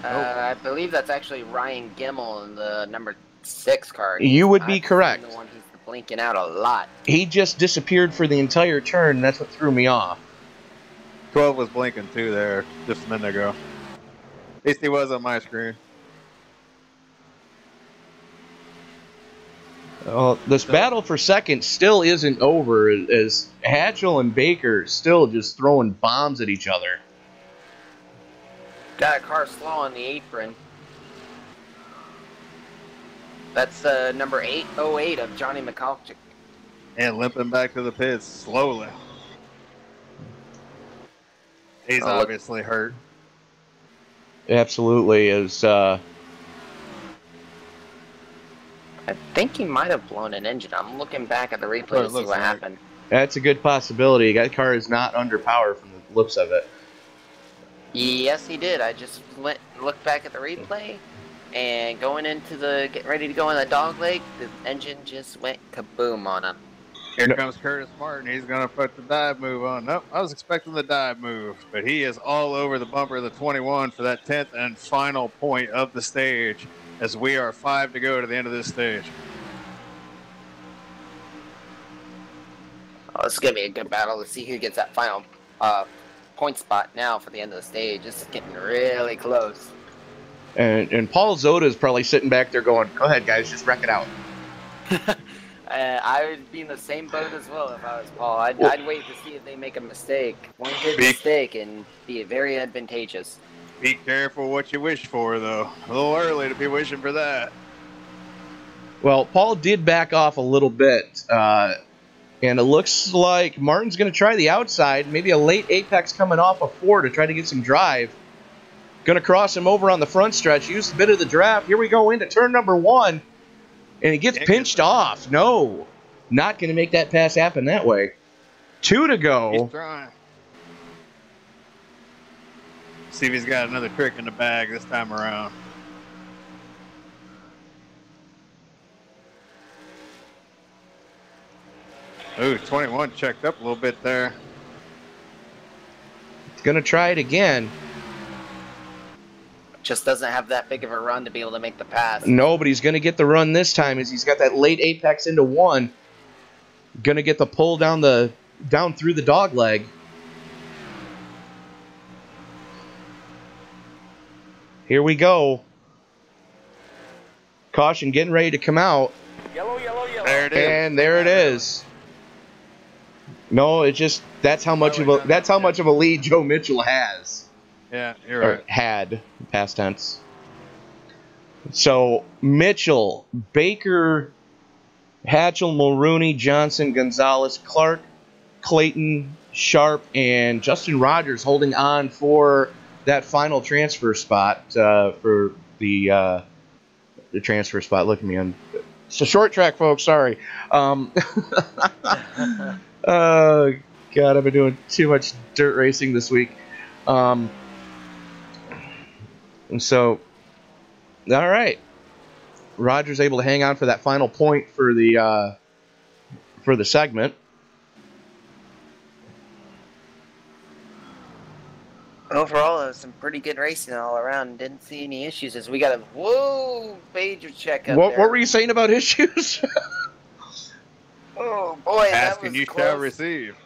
I believe that's actually Ryan Gimmel in the number 6 car. You would be I've correct. seen the one he's blinking out a lot. He just disappeared for the entire turn, and that's what threw me off. 12 was blinking too there just a minute ago. At least he was on my screen. This battle for second still isn't over, as Hatchell and Baker still just throwing bombs at each other. Got a car slow on the apron. That's number 808 of Johnny McCulloch. And limping back to the pits slowly. He's obviously hurt. Absolutely is. I think he might have blown an engine. I'm looking back at the replay to see what happened. That's a good possibility. That car is not under power from the looks of it. Yes, he did. I just looked back at the replay, and getting ready to go in the dog leg, the engine just went kaboom on him. Here comes Curtis Martin. He's going to put the dive move on. Nope, I was expecting the dive move, but he is all over the bumper of the 21 for that 10th and final point of the stage, as we are 5 to go to the end of this stage. Oh, this is going to be a good battle to see who gets that final point spot now for the end of the stage. This is getting really close. And Paul Zoda is probably sitting back there going, "Go ahead, guys, just wreck it out." I would be in the same boat as well if I was Paul. I'd wait to see if they make a mistake. One good mistake and be very advantageous. Be careful what you wish for, though. A little early to be wishing for that. Well, Paul did back off a little bit, and it looks like Martin's going to try the outside. Maybe a late apex coming off a 4 to try to get some drive. Going to cross him over on the front stretch. Use a bit of the draft. Here we go into turn number 1. And he gets pinched off. No, not going to make that pass happen that way. 2 to go. He's trying. See if he's got another trick in the bag this time around. Ooh, 21 checked up a little bit there. He's going to try it again. Just doesn't have that big of a run to be able to make the pass. No, but he's going to get the run this time as he's got that late apex into 1. Going to get the pull down through the dog leg. Here we go. Caution getting ready to come out. Yellow, yellow, yellow. There it is. And there it is. No, it just that's how much of a lead Joe Mitchell has. Yeah, you're right. Or had, past tense. So Mitchell, Baker, Hatchell, Mulrooney, Johnson, Gonzalez, Clark, Clayton, Sharp, and Justin Rogers holding on for that final transfer spot for the transfer spot. Look at me, it's a short track, folks. Sorry. Oh God, I've been doing too much dirt racing this week. And so, all right, Rogers able to hang on for that final point for the segment. Overall, it was some pretty good racing all around. Didn't see any issues as we got a major check up What there. were you saying about issues? Oh boy, that Asking was you close. shall receive.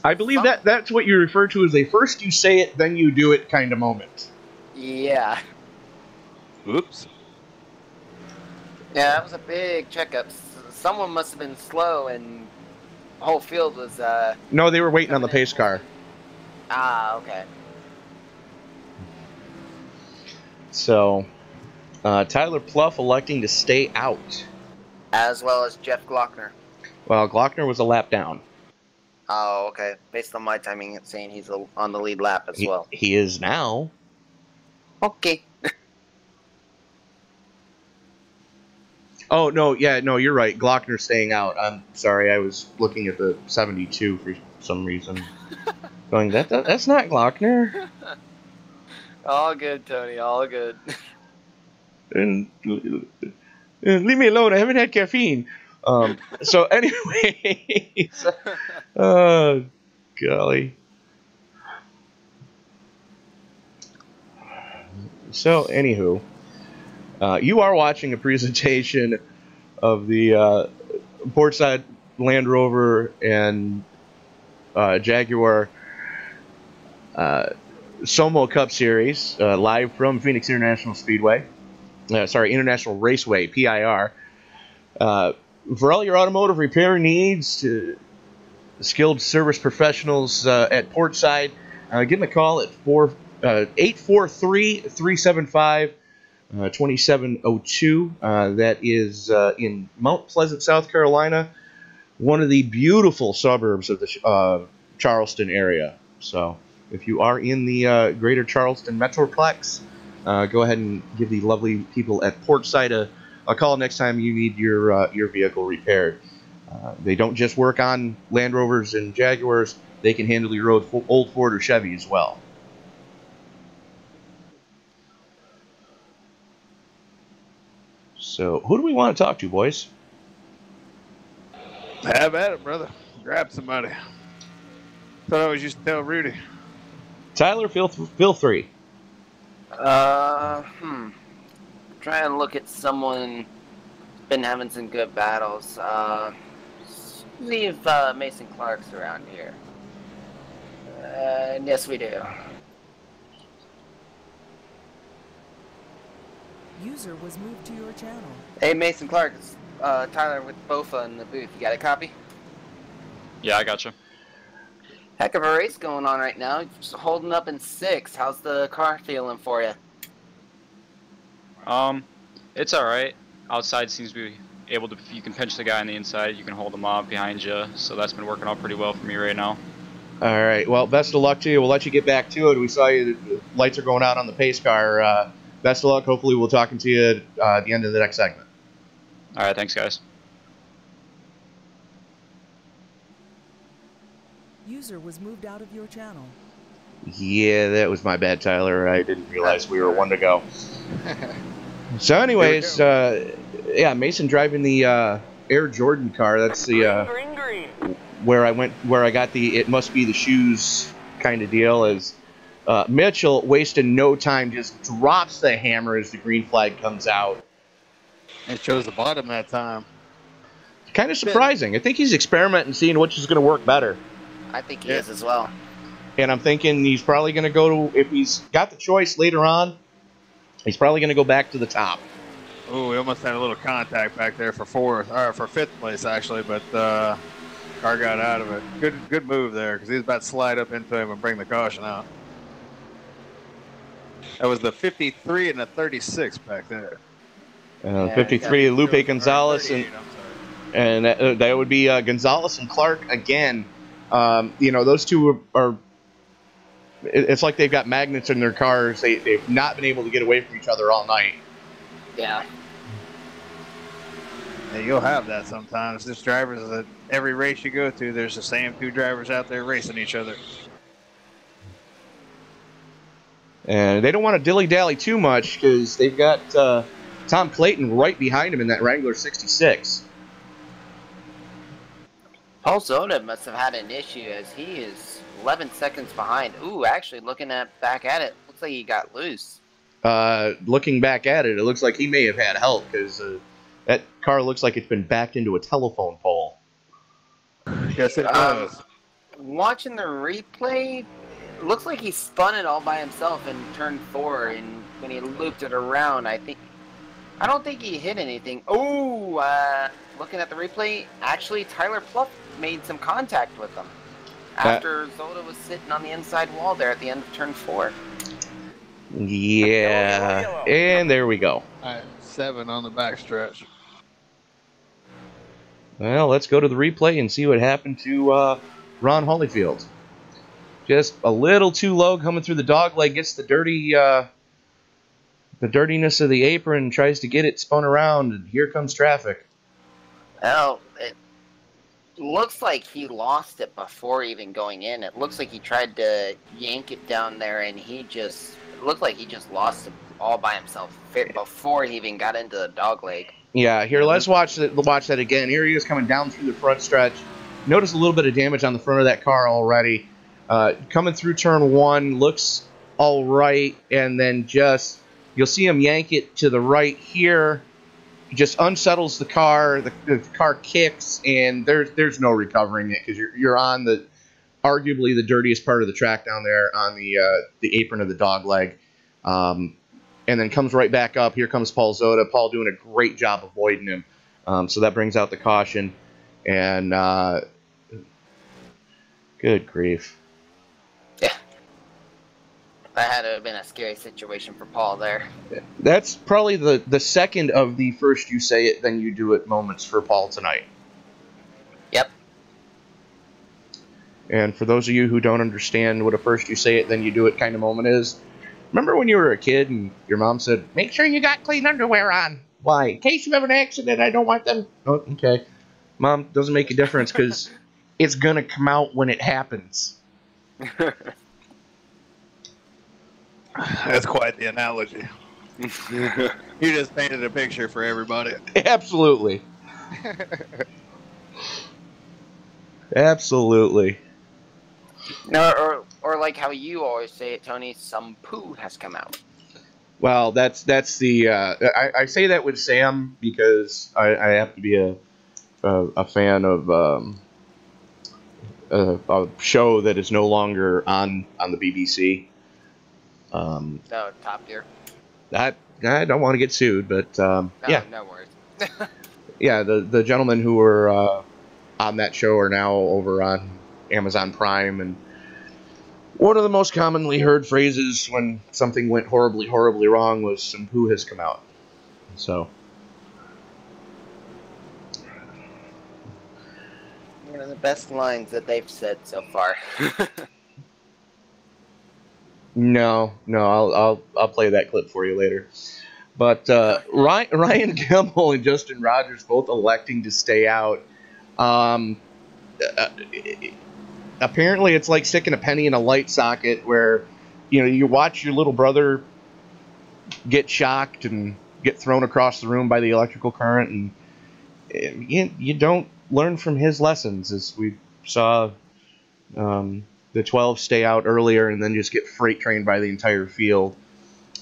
I believe that's what you refer to as a first you say it, then you do it kind of moment. Yeah. Oops. Yeah, that was a big checkup. Someone must have been slow, and the whole field was. No, they were waiting on the pace car. Ah, okay. So, Tyler Pluff electing to stay out. As well as Jeff Glockner. Well, Glockner was a lap down. Oh, okay. Based on my timing, it's saying he's on the lead lap as well. He is now. Okay. Oh, no, yeah, no, you're right. Glockner staying out. I'm sorry, I was looking at the 72 for some reason. Going, that's not Glockner. All good, Tony. All good. And leave me alone. I haven't had caffeine. So anyways, oh golly. So anywho, You are watching a presentation of the Portside Land Rover and Jaguar SOMO Cup Series, live from Phoenix International Speedway. International Raceway, PIR. For all your automotive repair needs, skilled service professionals at Portside, give them a call at 843-375-2702. That is in Mount Pleasant, South Carolina, one of the beautiful suburbs of the Charleston area. So if you are in the greater Charleston Metroplex, go ahead and give the lovely people at Portside a call next time you need your vehicle repaired. They don't just work on Land Rovers and Jaguars. They can handle your old Ford or Chevy as well. So who do we want to talk to, boys? Have at it, brother. Grab somebody. Thought I always used to tell Rudy. Tyler, feel free. Try and look at someone been having some good battles. See if Mason Clark's around here. Yes, we do. User was moved to your channel. Hey, Mason Clark, it's Tyler with Bofa in the booth. You got a copy? Yeah, I gotcha. Heck of a race going on right now. Just holding up in 6th. How's the car feeling for you? It's alright. Outside seems to be able to, you can pinch the guy on the inside, you can hold him off behind you, so that's been working out pretty well for me right now. Alright, well, best of luck to you. We'll let you get back to it. We saw you, the lights are going out on the pace car. Best of luck. Hopefully we'll talking to you at the end of the next segment. Alright, thanks guys. User was moved out of your channel. Yeah, that was my bad, Tyler. I didn't realize we were one to go. So anyways, yeah, Mason driving the Air Jordan car. That's the where I got the it must be the shoes kind of deal. As Mitchell, wasting no time, just drops the hammer as the green flag comes out. It shows the bottom that time. Kind of surprising. I think he's experimenting, seeing which is going to work better. I think he is as well. And I'm thinking he's probably going to go to, if he's got the choice later on, he's probably going to go back to the top. Oh, we almost had a little contact back there for 5th place actually, but car got out of it. Good move there because he was about to slide up into him and bring the caution out. That was the 53 and the 36 back there. 53, Lupe Gonzalez, and that would be Gonzalez and Clark again. You know, those two are it's like they've got magnets in their cars. They've not been able to get away from each other all night. Yeah. Yeah, you'll have that sometimes. There's drivers that every race you go to, there's the same 2 drivers out there racing each other. And they don't want to dilly-dally too much because they've got Tom Clayton right behind him in that Wrangler 66. Paul Zoda must have had an issue as he is 11 seconds behind. Ooh, actually, looking back at it, looks like he got loose. Looking back at it, it looks like he may have had help because that car looks like it's been backed into a telephone pole. Yes, it does. Watching the replay, it looks like he spun it all by himself in turn 4, and when he looped it around, I don't think he hit anything. Ooh, looking at the replay, actually Tyler Pluff made some contact with him after Zoda was sitting on the inside wall there at the end of turn 4. Yeah, and there we go. All right, 7 on the backstretch. Well, let's go to the replay and see what happened to Ron Holyfield. Just a little too low coming through the dog leg, gets the dirtiness of the apron, tries to get it spun around, and here comes traffic. Well, it looks like he lost it before even going in. It looks like he tried to yank it down there, and it looked like he just lost it all by himself before he even got into the dog leg. Yeah, here, let's watch that again. Here he is coming down through the front stretch. Notice a little bit of damage on the front of that car already. Coming through turn 1, looks all right, and then just You'll see him yank it to the right here. He just unsettles the car. The car kicks, and there's no recovering it because you're on the arguably the dirtiest part of the track down there on the apron of the dog leg. And then comes right back up. Here comes Paul Zota. Paul doing a great job avoiding him. So that brings out the caution. And good grief. Yeah. That had to have been a scary situation for Paul there. That's probably the second of the first you say it, then you do it moments for Paul tonight. Yep. And for those of you who don't understand what a first you say it, then you do it kind of moment is, remember when you were a kid and your mom said, make sure you got clean underwear on. Why? In case you have an accident, I don't want them. Oh, okay. Mom, doesn't make a difference because it's going to come out when it happens. That's quite the analogy. You just painted a picture for everybody. Absolutely. Absolutely. No, or like how you always say it, Tony, some poo has come out. Well, that's the I say that with Sam because I have to be a fan of a show that is no longer on the BBC. No, Top Gear. I don't want to get sued, but No, yeah, no worries. yeah. The gentlemen who were on that show are now over on Amazon Prime, and one of the most commonly heard phrases when something went horribly, horribly wrong was "some poo has come out." So. One of the best lines that they've said so far. No, I'll play that clip for you later. But Ryan Gemmel and Justin Rogers both electing to stay out. Apparently, it's like sticking a penny in a light socket, where you watch your little brother get shocked and get thrown across the room by the electrical current, and you don't learn from his lessons, as we saw. The 12 stay out earlier and then just get freight trained by the entire field.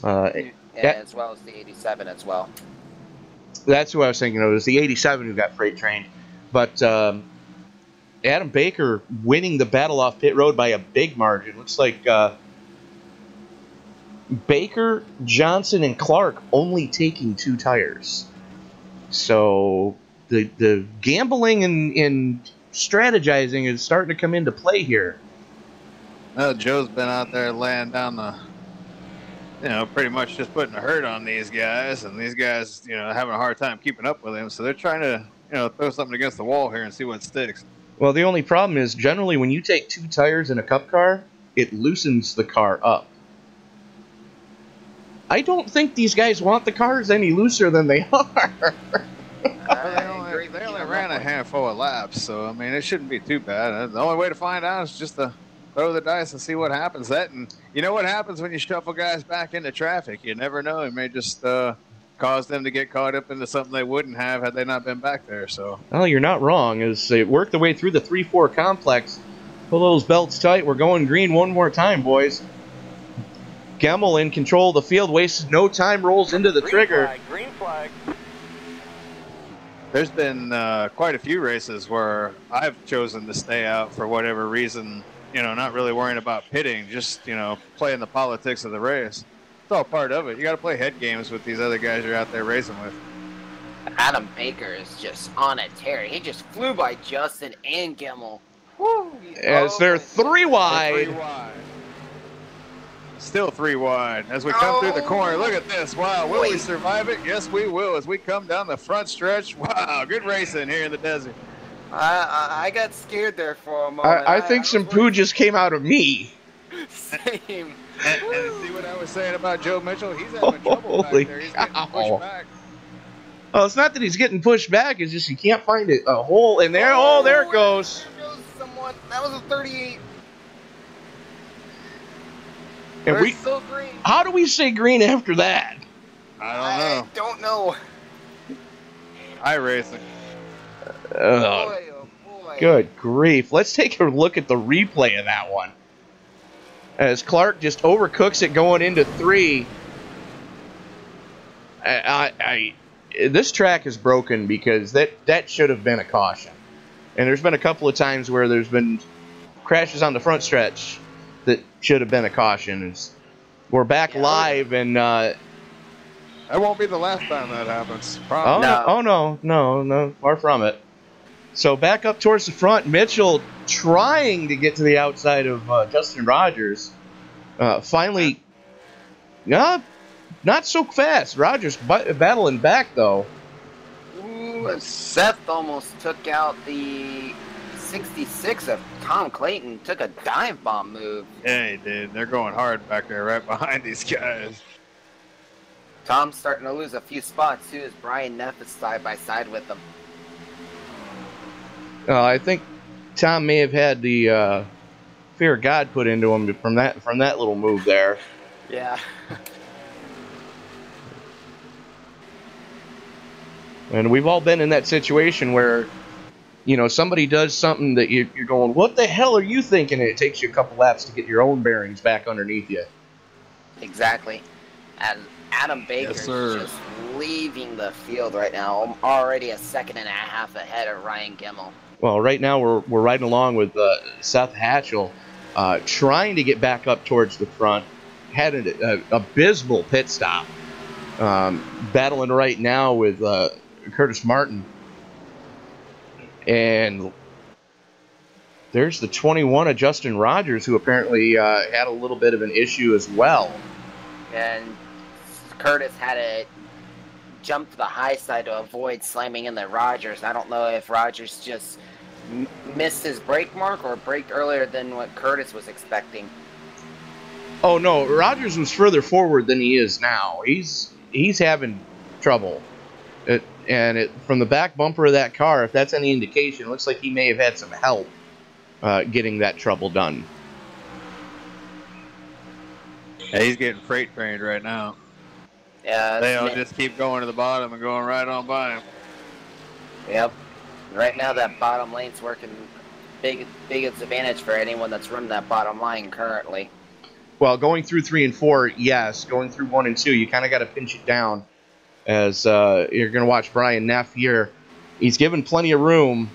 As well as the 87 as well. That's who I was thinking of. It was the 87 who got freight trained. But Adam Baker winning the battle off pit road by a big margin. Looks like Baker, Johnson, and Clark only taking 2 tires. So the gambling and strategizing is starting to come into play here. Well, Joe's been out there laying down pretty much just putting a hurt on these guys, and these guys, having a hard time keeping up with him. So they're trying to, throw something against the wall here and see what sticks. Well, the only problem is generally when you take 2 tires in a cup car, it loosens the car up. I don't think these guys want the cars any looser than they are. They only ran a handful of laps, so I mean it shouldn't be too bad. The only way to find out is just to throw the dice and see what happens. And you know what happens when you shuffle guys back into traffic? You never know. It may just cause them to get caught up into something they wouldn't have had they not been back there. So. Well, you're not wrong. As they work their way through the 3-4 complex, pull those belts tight. We're going green one more time, boys. Gemmel in control of the field, wastes no time, rolls into the trigger. Green flag. There's been quite a few races where I've chosen to stay out for whatever reason, not really worrying about pitting, just, playing the politics of the race. It's all part of it. You got to play head games with these other guys you're out there racing with. Adam Baker is just on a tear. He just flew by Justin and Gemmel. Woo, as they're 3 wide. 3 wide. Still 3 wide as we come through the corner. Look at this. Wow, will we survive it? Yes, we will as we come down the front stretch. Wow, good racing here in the desert. I got scared there for a moment. I think some poo just came out of me. Same. And see what I was saying about Joe Mitchell? He's having trouble back there. He's getting pushed back. Oh, it's not that he's getting pushed back. It's just he can't find a hole in there. Oh, there it goes. There goes someone. That was a 38. And so green. How do we say green after that? I don't know. iRacing. Oh, boy. Good grief. Let's take a look at the replay of that one. As Clark just overcooks it going into 3. This track is broken because that should have been a caution. And there's been a couple of times where there's been crashes on the front stretch that should have been a caution. We're back live, and that won't be the last time that happens. No, far from it. So back up towards the front, Mitchell trying to get to the outside of Justin Rogers. Finally, not so fast. Rogers battling back, though. Ooh, Seth almost took out the 66 of Tom Clayton. Took a dive bomb move. Yeah, he did. They're going hard back there right behind these guys. Tom's starting to lose a few spots, too, as Brian Neff is side by side with them. I think Tom may have had the fear of God put into him from that little move there. Yeah. And we've all been in that situation where, somebody does something that you're going, what the hell are you thinking? And it takes you a couple laps to get your own bearings back underneath you. Exactly. And Adam Baker's just leaving the field right now. Already a second and a half ahead of Ryan Gemmel. Well, right now we're riding along with Seth Hatchell, trying to get back up towards the front. Had an abysmal pit stop. Battling right now with Curtis Martin. And there's the 21 of Justin Rogers, who apparently had a little bit of an issue as well. And Curtis had to jump to the high side to avoid slamming into Rogers. I don't know if Rogers just missed his brake mark or braked earlier than what Curtis was expecting. Oh no, Rogers was further forward than he is now. He's having trouble. From the back bumper of that car, if that's any indication, it looks like he may have had some help getting that trouble done. Yeah, he's getting freight trained right now. Yeah, they all just keep going to the bottom and going right on by him. Yep. Right now, that bottom lane's working biggest advantage for anyone that's running that bottom line currently. Well, going through 3 and 4, yes. Going through 1 and 2, you kind of got to pinch it down. As you're going to watch Brian Neff here. He's given plenty of room,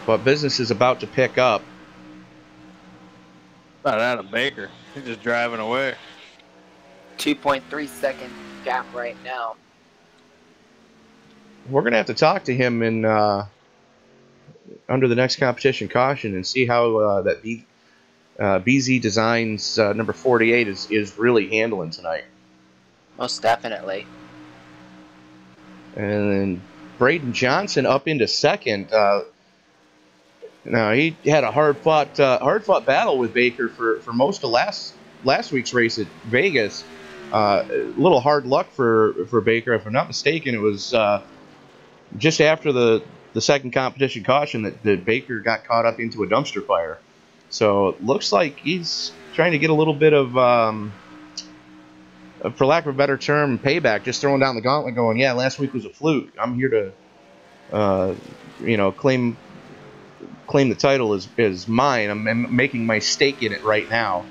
but business is about to pick up. About Adam Baker. He's just driving away. 2.3 second gap right now. We're going to have to talk to him in under the next competition caution and see how that BZ Designs number 48 is really handling tonight. Most definitely. And then Brayden Johnson up into second. Now he had a hard fought battle with Baker for most of last week's race at Vegas. A little hard luck for Baker, if I'm not mistaken. It was just after the second competition caution that Baker got caught up into a dumpster fire. So it looks like he's trying to get a little bit of, for lack of a better term, payback, just throwing down the gauntlet going, yeah, last week was a fluke. I'm here to, claim the title is mine. I'm making my stake in it right now.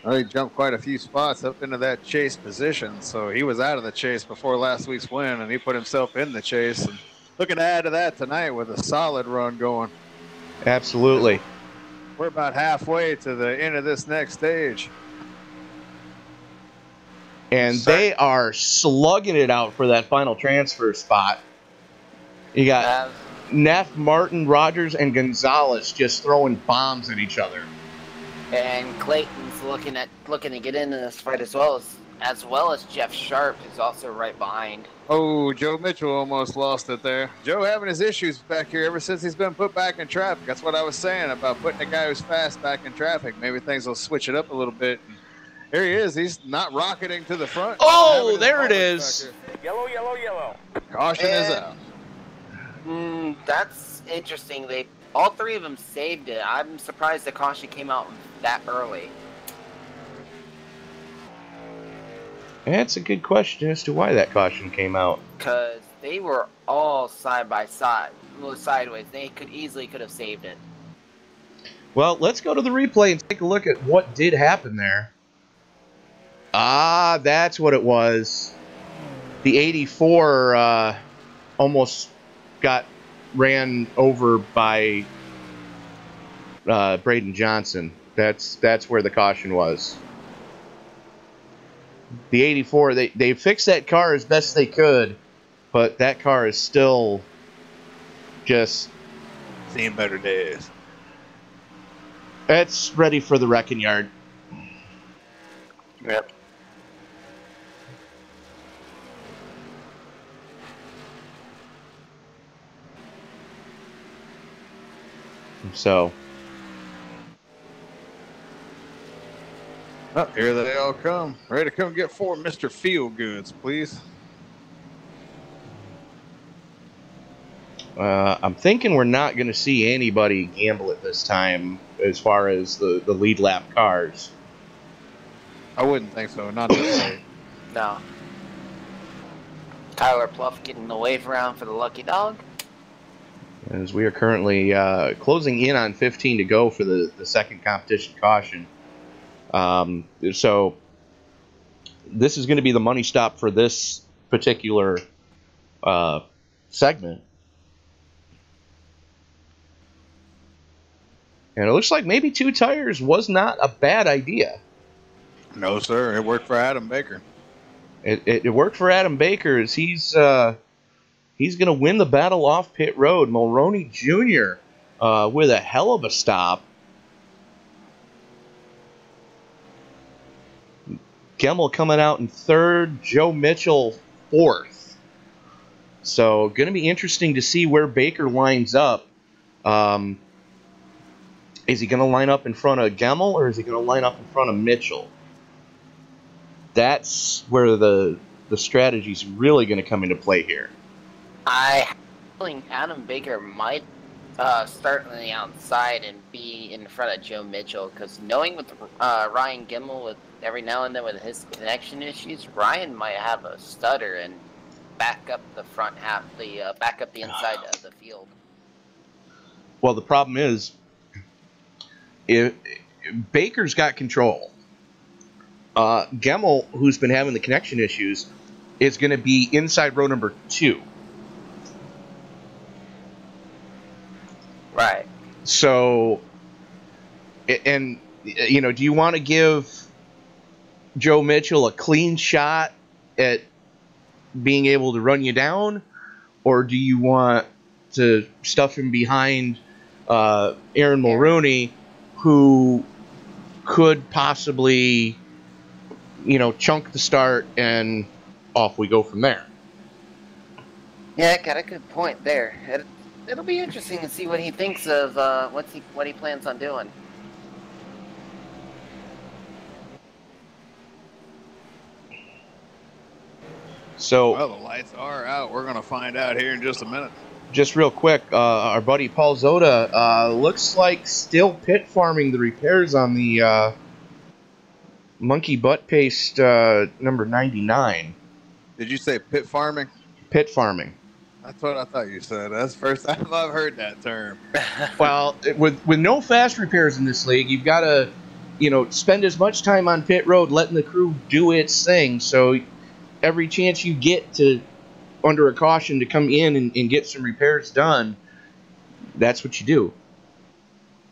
Well, he jumped quite a few spots up into that chase position, so he was out of the chase before last week's win, and he put himself in the chase. And looking to add to that tonight with a solid run going. Absolutely. We're about halfway to the end of this next stage. And they are slugging it out for that final transfer spot. You got Neff, Martin, Rogers, and Gonzalez just throwing bombs at each other. And Clayton's looking to get into this fight as well as Jeff Sharp, who's also right behind. Oh, Joe Mitchell almost lost it there. Joe having his issues back here ever since he's been put back in traffic. That's what I was saying about putting a guy who's fast back in traffic. Maybe things will switch it up a little bit. Here he is. He's not rocketing to the front. Oh, there it is. Yellow, yellow, yellow. Caution is out. That's interesting. All three of them saved it. I'm surprised the caution came out that early. That's a good question as to why that caution came out. Because they were all side by side, sideways. They could have saved it. Well, let's go to the replay and take a look at what did happen there. Ah, that's what it was. The 84 almost got ran over by Brayden Johnson. That's where the caution was. The 84, they fixed that car as best they could, but that car is still just Seen better days. it's ready for the wrecking yard. Yep. So, Oh, here they all come. Ready to come get 4 Mr. Feelgoods, please. I'm thinking we're not going to see anybody gamble it this time as far as the lead lap cars. I wouldn't think so. Not this late. No. Tyler Pluff getting the wave around for the lucky dog. As we are currently closing in on 15 to go for the second competition caution. So this is going to be the money stop for this particular segment. And it looks like maybe 2 tires was not a bad idea. No, sir. It worked for Adam Baker. It worked for Adam Baker as he's going to win the battle off pit road. Mulroney Jr. With a hell of a stop. Gemmel coming out in 3rd, Joe Mitchell 4th. So going to be interesting to see where Baker lines up. Is he going to line up in front of Gemmel or is he going to line up in front of Mitchell? That's where the strategy's really going to come into play here. I think Adam Baker might start on the outside and be in front of Joe Mitchell, because knowing with Ryan Gemmel, with every now and then with his connection issues, Ryan might have a stutter and back up the front half, back up the inside of the field. Well, the problem is, if Baker's got control. Gemmel, who's been having the connection issues, is going to be inside row number 2. Right. So, and, you know, do you want to give Joe Mitchell a clean shot at being able to run you down? Or do you want to stuff him behind Aaron Mulroney, who could possibly, you know, chunk the start and off we go from there? Yeah, got a good point there. It'll be interesting to see what he thinks of what he plans on doing. So, Well, the lights are out. We're going to find out here in just a minute. just real quick, our buddy Paul Zoda looks like still pit farming the repairs on the Monkey Butt Paste number 99. Did you say pit farming? Pit farming. That's what I thought you said. That's the first time I've heard that term. Well, with no fast repairs in this league, you've got to, you know, spend as much time on pit road letting the crew do its thing. So every chance you get to, under a caution, to come in and get some repairs done, that's what you do.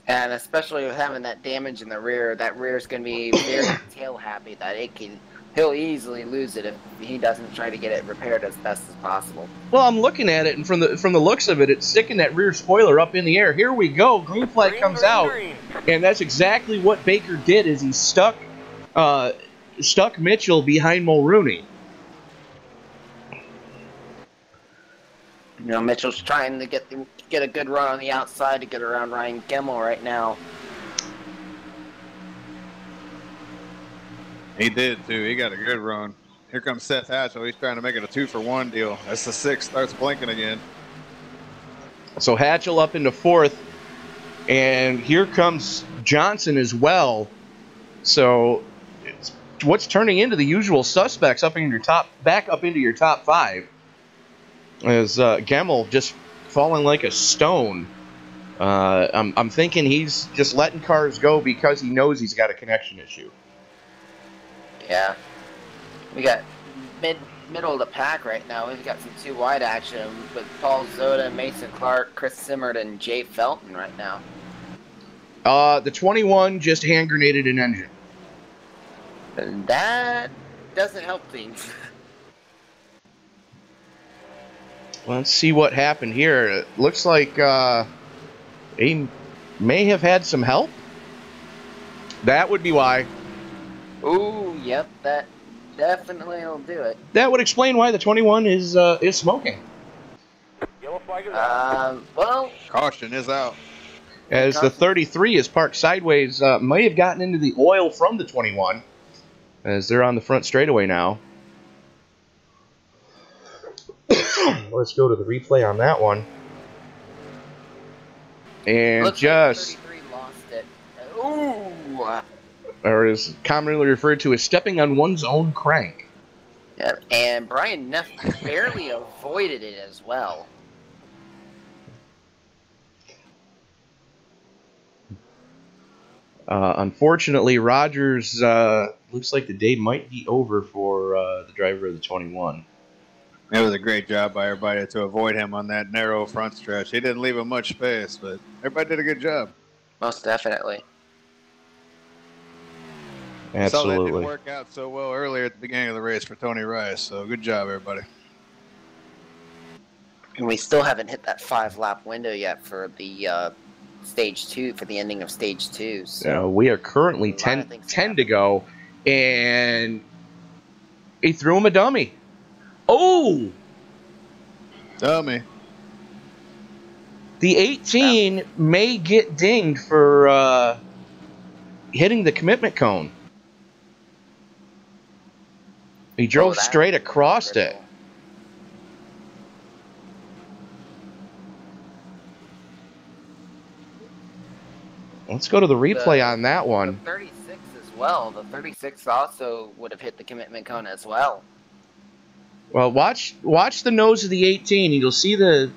And especially with having that damage in the rear, that rear is going to be very tail happy that he'll easily lose it if he doesn't try to get it repaired as best as possible. Well, I'm looking at it, and from the looks of it, it's sticking that rear spoiler up in the air. Here we go. Green flag comes out, and that's exactly what Baker did. Is he stuck Mitchell behind Mulroney. You know, Mitchell's trying to get a good run on the outside to get around Ryan Gemmel right now. He did, too. He got a good run. Here comes Seth Hatchell. He's trying to make it a 2-for-1 deal. As the 6 starts blinking again. So Hatchell up into 4th, and here comes Johnson as well. So it's what's turning into the usual suspects back up into your top 5. As Gemmel just falling like a stone. I'm thinking he's just letting cars go because he knows he's got a connection issue. Yeah. We got middle of the pack right now. We've got some 2 wide action with Paul Zoda, Mason Clark, Chris Simmert, and Jay Felton right now. The 21 just hand grenaded an engine. And that doesn't help things. Let's see what happened here. It looks like he may have had some help. That would be why. Ooh, yep, that definitely will do it. That would explain why the 21 is smoking. Yellow flag is out. Well, Caution is out. As the 33 is parked sideways, may have gotten into the oil from the 21, as they're on the front straightaway now. Let's go to the replay on that one. And looks just, like 33 lost it. Ooh. or is commonly referred to as stepping on one's own crank. Yep, and Brian Neff barely avoided it as well. Unfortunately, Rogers looks like the day might be over for the driver of the 21. It was a great job by everybody to avoid him on that narrow front stretch. He didn't leave him much space, but everybody did a good job. Most definitely. So that Absolutely. didn't work out so well earlier at the beginning of the race for Tony Rice. So good job, everybody. And we still haven't hit that 5-lap window yet for the stage 2, for the ending of stage 2. So We are currently A lot of things 10 to go, and he threw him a dummy. Oh! Dummy. The 18 may get dinged for hitting the commitment cone. He drove that straight was across it. critical. Let's go to the replay on that one. The 36 as well. The 36 also would have hit the commitment cone as well. Well, watch the nose of the 18. You'll see the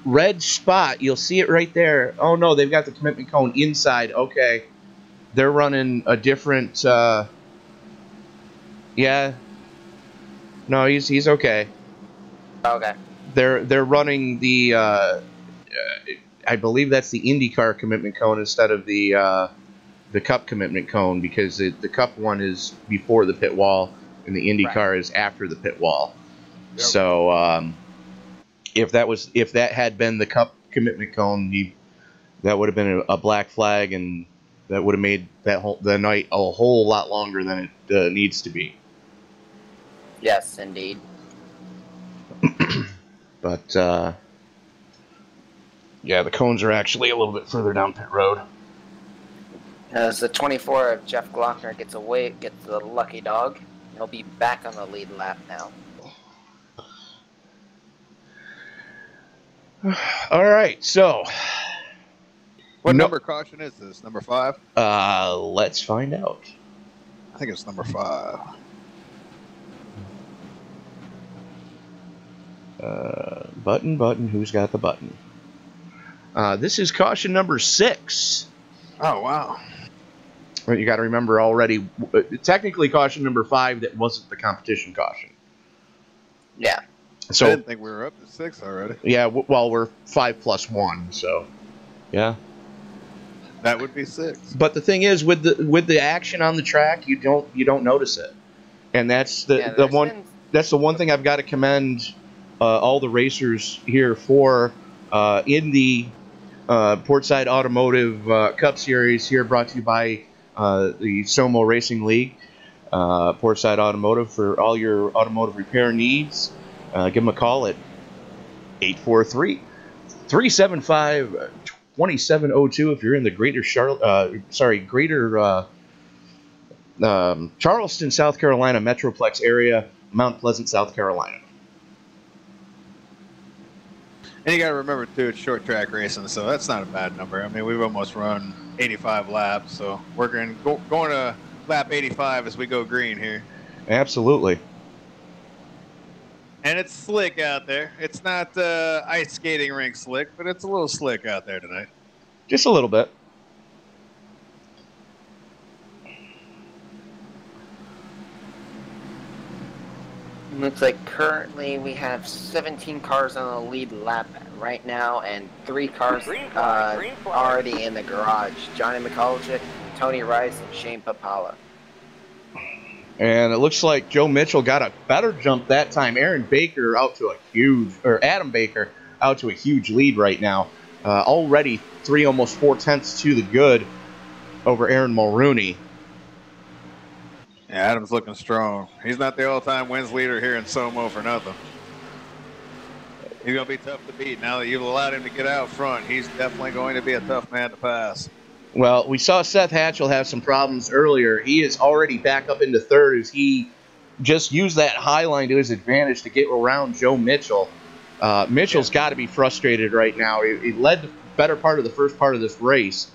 red spot. You'll see it right there. Oh no, they've got the commitment cone inside. Okay, they're running a different. Yeah. No, he's okay. Okay. They're running the. I believe that's the IndyCar commitment cone instead of the Cup commitment cone, because the Cup one is before the pit wall and the IndyCar is after the pit wall. Yep. So if that had been the Cup commitment cone, that would have been a black flag, and that would have made the night a whole lot longer than it needs to be. Yes, indeed. But yeah, the cones are actually a little bit further down pit road. As the 24 of Jeff Glockner gets the lucky dog, he'll be back on the lead lap now. All right, so What number caution is this? Number 5? Let's find out. I think it's number 5. Button, who's got the button? This is caution number 6. Oh, wow. Well, you got to remember already, technically caution number 5 that wasn't the competition caution. Yeah. So I didn't think we were up to 6 already. Yeah, well, we're 5 plus 1, so yeah. That would be 6. But the thing is, with the action on the track, you don't notice it, and that's the one thing I've got to commend all the racers here for in the Portside Automotive Cup Series here, brought to you by the SOMO Racing League. Portside Automotive, for all your automotive repair needs. Give them a call at 843-375-2702 if you're in the greater Charleston, South Carolina Metroplex area, Mount Pleasant, South Carolina. And you got to remember, too, it's short track racing, so that's not a bad number. I mean, we've almost run 85 laps, so we're going to lap 85 as we go green here. Absolutely. And it's slick out there. It's not ice skating rink slick, but it's a little slick out there tonight. Just a little bit. Looks like currently we have 17 cars on the lead lap right now, and 3 cars already in the garage. Johnny McCulloch, Tony Rice, and Shane Papala. And it looks like Joe Mitchell got a better jump that time. Adam Baker out to a huge lead right now. Already 3, almost 4 tenths to the good over Aaron Mulrooney. Yeah, Adam's looking strong. He's not the all-time wins leader here in SOMO for nothing. He's going to be tough to beat. Now that you've allowed him to get out front, he's definitely going to be a tough man to pass. Well, we saw Seth Hatchell have some problems earlier. He is already back up into third as he just used that high line to his advantage to get around Joe Mitchell. Mitchell's got to be frustrated right now. He led the better part of the first part of this race,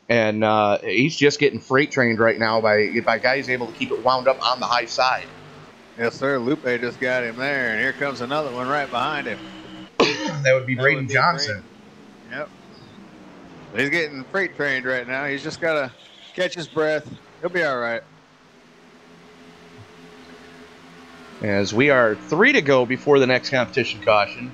and he's just getting freight trained right now by guys able to keep it wound up on the high side. Yes, sir. Lupe just got him there, and here comes another one right behind him. That would be Brayden Johnson. Yep. He's getting freight trained right now. He's just got to catch his breath. He'll be all right. As we are 3 to go before the next competition caution.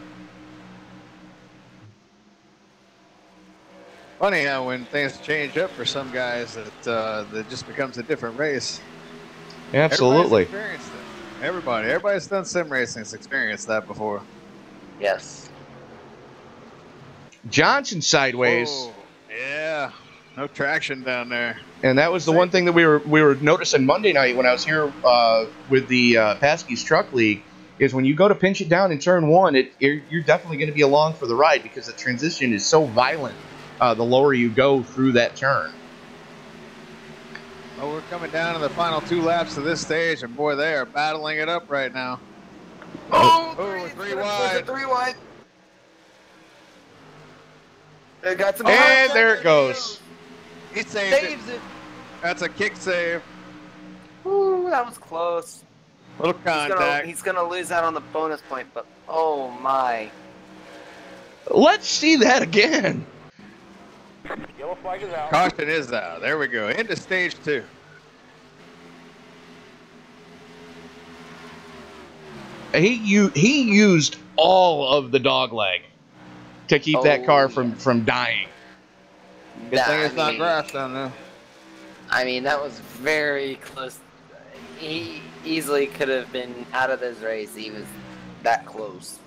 Funny how when things change up for some guys that just becomes a different race. Absolutely. Everybody's experienced it. Everybody's done sim racing has experienced that before. Yes. Johnson sideways. Whoa. Yeah. No traction down there. And that was the one thing that we were noticing Monday night when I was here with the Paskey's Truck League, is when you go to pinch it down in turn 1, you're definitely going to be along for the ride because the transition is so violent the lower you go through that turn. Well, we're coming down to the final 2 laps of this stage, and boy, they are battling it up right now. Oh, 3 wide. 3 wide. They got some. And there it goes. He saves it. That's a kick save. Ooh, that was close. Little contact. He's gonna lose out on the bonus point, but oh my. Let's see that again. Yellow flag is out. Caution is out. There we go. Into stage 2. He used all of the dog leg to keep that car from dying. Good thing it's not grass down there. I mean, that was very close. He easily could have been out of this race. He was that close.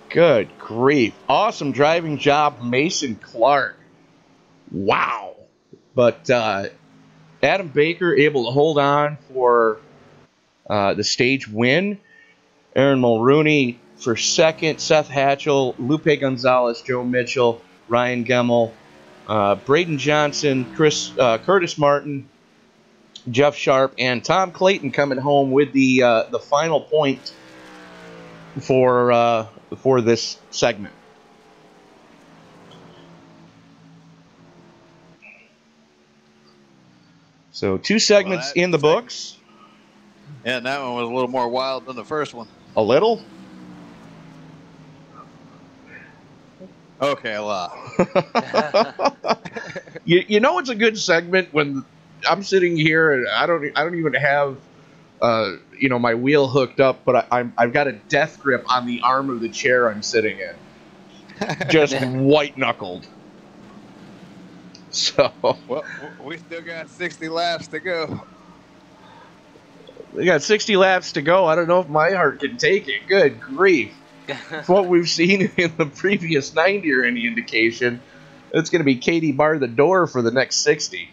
Good grief. Awesome driving job, Mason Clark. Wow. But Adam Baker able to hold on for the stage win. Aaron Mulrooney for second. Seth Hatchell, Lupe Gonzalez, Joe Mitchell, Ryan Gemmel, Brayden Johnson, Curtis Martin, Jeff Sharp, and Tom Clayton coming home with the final point for this segment. So 2 segments in the books. Yeah, and that one was a little more wild than the first one. A little? Okay, a lot. you know it's a good segment when I'm sitting here and I don't even have my wheel hooked up, but I've got a death grip on the arm of the chair I'm sitting in, just white knuckled. So well, we still got 60 laps to go. We got 60 laps to go. I don't know if my heart can take it. Good grief. What we've seen in the previous 90 or any indication, it's going to be Katie bar the door for the next 60.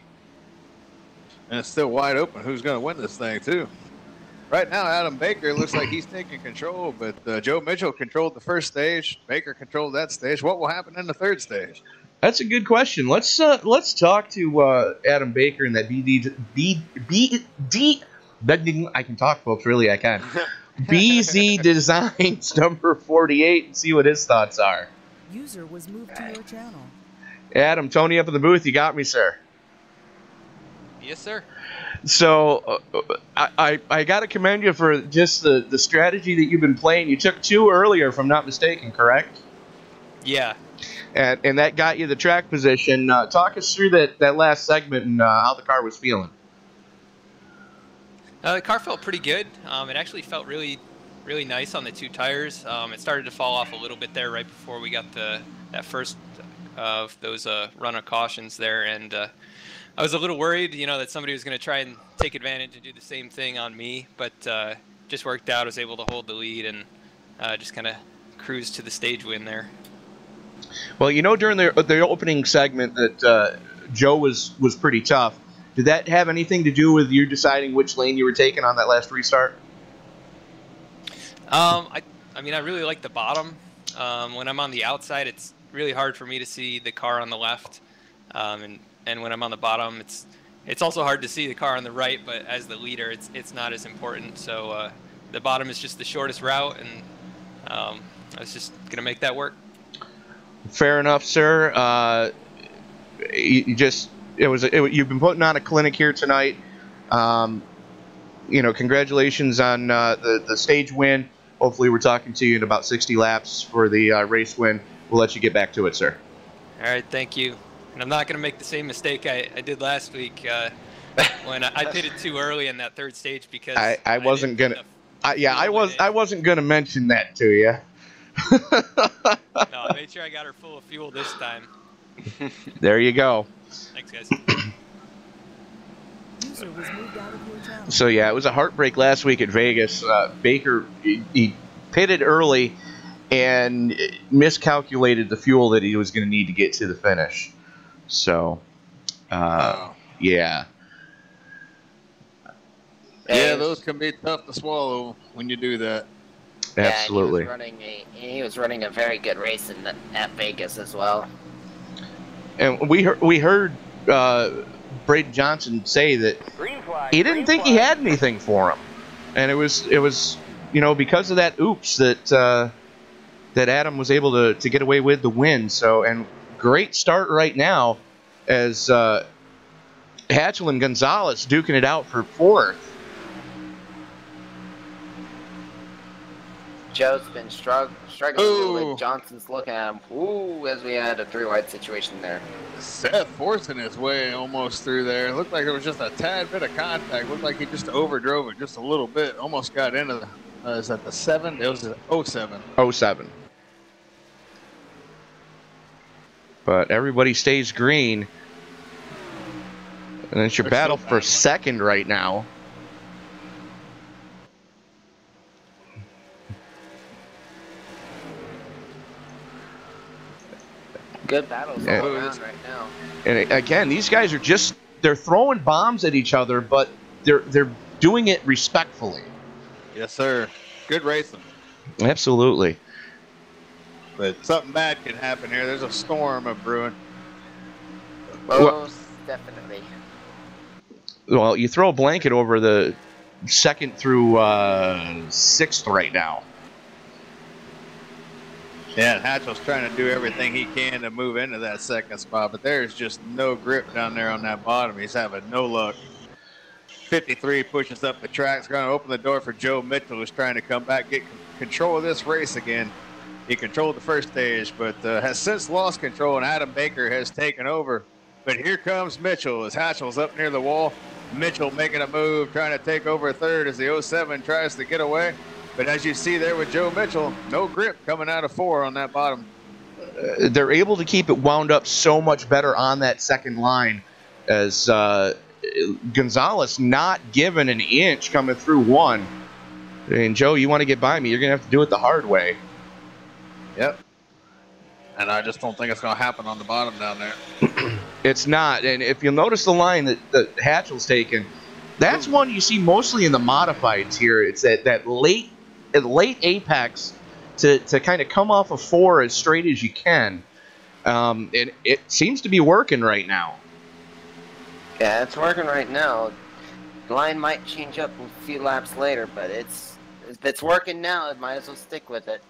And it's still wide open. Who's going to win this thing, too? Right now, Adam Baker looks like he's taking control, but Joe Mitchell controlled the first stage. Baker controlled that stage. What will happen in the third stage? That's a good question. Let's talk to Adam Baker and that I can talk, folks. Really, I can. BZ Designs number 48 and see what his thoughts are. User was moved to your channel. Adam, Tony up in the booth. You got me, sir. Yes, sir. So I got to commend you for just the strategy that you've been playing. You took 2 earlier, if I'm not mistaken, correct? Yeah. And that got you the track position. Talk us through that last segment and how the car was feeling. The car felt pretty good. It actually felt really nice on the 2 tires. It started to fall off a little bit there right before we got that first of those run of cautions there, and I was a little worried, that somebody was going to try and take advantage and do the same thing on me, but just worked out. I was able to hold the lead and just kind of cruise to the stage win there. Well, during the opening segment that Joe was pretty tough. Did that have anything to do with you deciding which lane you were taking on that last restart? I really like the bottom. When I'm on the outside, it's really hard for me to see the car on the left, and when I'm on the bottom, it's also hard to see the car on the right. But as the leader, it's not as important. So the bottom is just the shortest route, and I was just gonna make that work. Fair enough, sir. You've been putting on a clinic here tonight. Congratulations on the stage win. Hopefully we're talking to you in about 60 laps for the race win. We'll let you get back to it, sir. All right, thank you. And I'm not going to make the same mistake I did last week when I pitted too early in that third stage because I wasn't gonna. I wasn't gonna mention that to you. No, I made sure I got her full of fuel this time. There you go. Thanks, guys. User was moved out of your channel. So yeah, it was a heartbreak last week at Vegas. Baker he pitted early and miscalculated the fuel that he was going to need to get to the finish. So, yeah. Yeah, those can be tough to swallow when you do that. Absolutely. Yeah, he was running a very good race at Vegas as well. And we heard Brayden Johnson say that he didn't think he had anything for him, and it was because of that oops that Adam was able to get away with the win. So, and great start right now as Hatchell and Gonzalez duking it out for 4th. Joe's been struggling with Johnson's looking at him. Ooh, as we had a 3-wide situation there. Seth forcing his way almost through there. Looked like there was just a tad bit of contact. Looked like he just overdrove it just a little bit. Almost got into the, is that the 7? It was the 07. 07. But everybody stays green. And it's your battle for 2nd right now. Good battles all around right now. And again, these guys are they're throwing bombs at each other, but they're doing it respectfully. Yes, sir. Good racing. Absolutely. But something bad can happen here. There's a storm of brewing. Most definitely. Well, you throw a blanket over the 2nd through 6th right now. Yeah, Hatchell's trying to do everything he can to move into that 2nd spot, but there's just no grip down there on that bottom. He's having no luck. 53 pushes up the track. It's going to open the door for Joe Mitchell, who's trying to come back, get control of this race again. He controlled the first stage, but has since lost control, and Adam Baker has taken over. But here comes Mitchell as Hatchell's up near the wall. Mitchell making a move, trying to take over 3rd as the 07 tries to get away. But as you see there with Joe Mitchell, no grip coming out of 4 on that bottom. They're able to keep it wound up so much better on that 2nd line as Gonzalez not given an inch coming through 1. And Joe, you want to get by me, you're going to have to do it the hard way. Yep. And I just don't think it's going to happen on the bottom down there. It's not. And if you'll notice the line that Hatchell's taken, that's one you see mostly in the modifieds here. It's that late apex to kind of come off of 4 as straight as you can. And it seems to be working right now. Yeah, it's working right now. The line might change up a few laps later, but if it's working now, it might as well stick with it.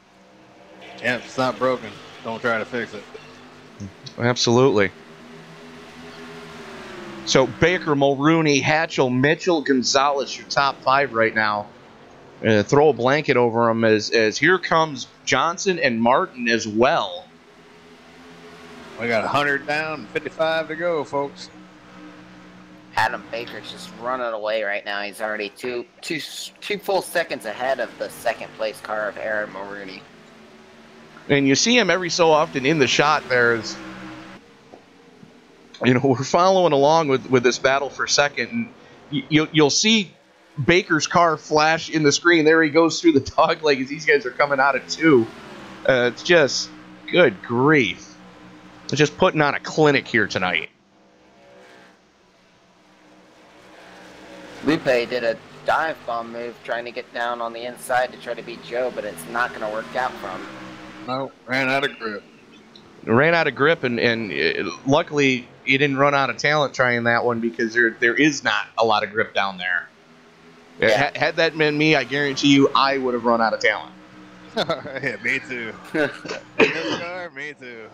Yeah, if it's not broken, don't try to fix it. Absolutely. So Baker, Mulrooney, Hatchell, Mitchell, Gonzalez, your top 5 right now. Throw a blanket over them as here comes Johnson and Martin as well. We got 100 down, 55 to go, folks. Adam Baker's just running away right now. He's already two full seconds ahead of the second place car of Aaron Mulrooney. And you see him every so often in the shot there. Is, you know, we're following along with this battle for second, and you'll see Baker's car flash in the screen. There he goes through the dog leg as these guys are coming out at 2. It's just, good grief. It's just putting on a clinic here tonight. Lupe did a dive bomb move trying to get down on the inside to try to beat Joe, but it's not going to work out for him. No, ran out of grip. Ran out of grip, and luckily he didn't run out of talent trying that one, because there is not a lot of grip down there. Yeah. Had that been me, I guarantee you I would have run out of talent. Yeah, me too. In this car, me too.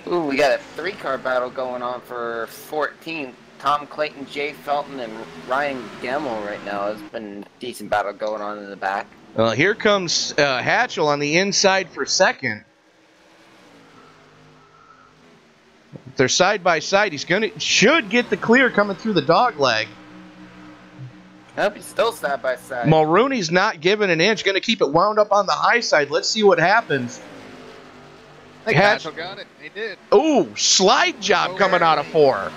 Ooh, we got a 3-car battle going on for 14th. Tom Clayton, Jay Felton, and Ryan Gemmel right now. It's been a decent battle going on in the back. Well, here comes Hatchell on the inside for second. They're side by side. Should get the clear coming through the dog leg. Nope, he's still side by side. Mulrooney's not giving an inch. Going to keep it wound up on the high side. Let's see what happens. I think Hatchell got it. He did. Ooh, slide job coming out of 4.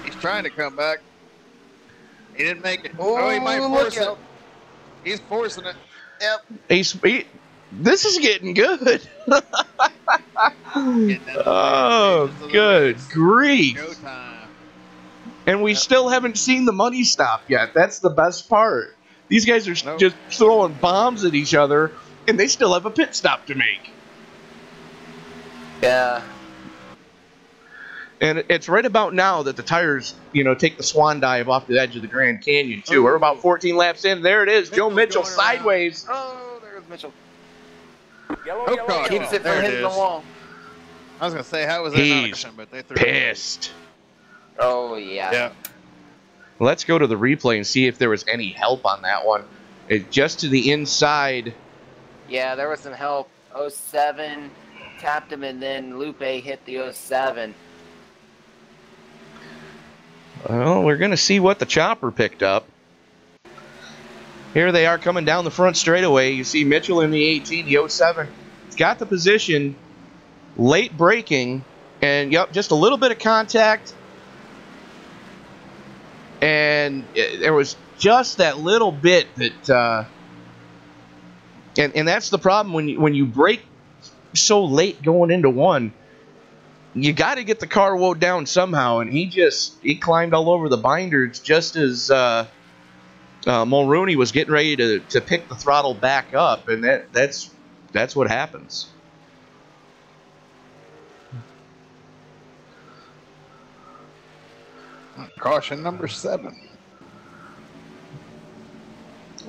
He's trying to come back. He didn't make it. Oh, he might force it. He's forcing it. Yep. This is getting good. Oh, good grief. Showtime. And we still haven't seen the money stop yet. That's the best part. These guys are just throwing bombs at each other, and they still have a pit stop to make. Yeah. And it's right about now that the tires, take the swan dive off the edge of the Grand Canyon, too. We're about 14 laps in. There it is. Joe Mitchell sideways. Oh, there's Mitchell. Yellow. Keeps it from hitting the wall. I was going to say, how was that not a cushion, but they threw pissed. Oh, yeah. Yeah. Let's go to the replay and see if there was any help on that one. Just to the inside. Yeah, there was some help. 07 tapped him, and then Lupe hit the 07. Well, we're going to see what the chopper picked up. Here they are coming down the front straightaway. You see Mitchell in the 18, the 07. He's got the position, late braking, and just a little bit of contact. And there was just that little bit that, and that's the problem when you brake so late going into one. You got to get the car wound down somehow, and he climbed all over the binders just as Mulrooney was getting ready to pick the throttle back up, and that's what happens. Caution number 7.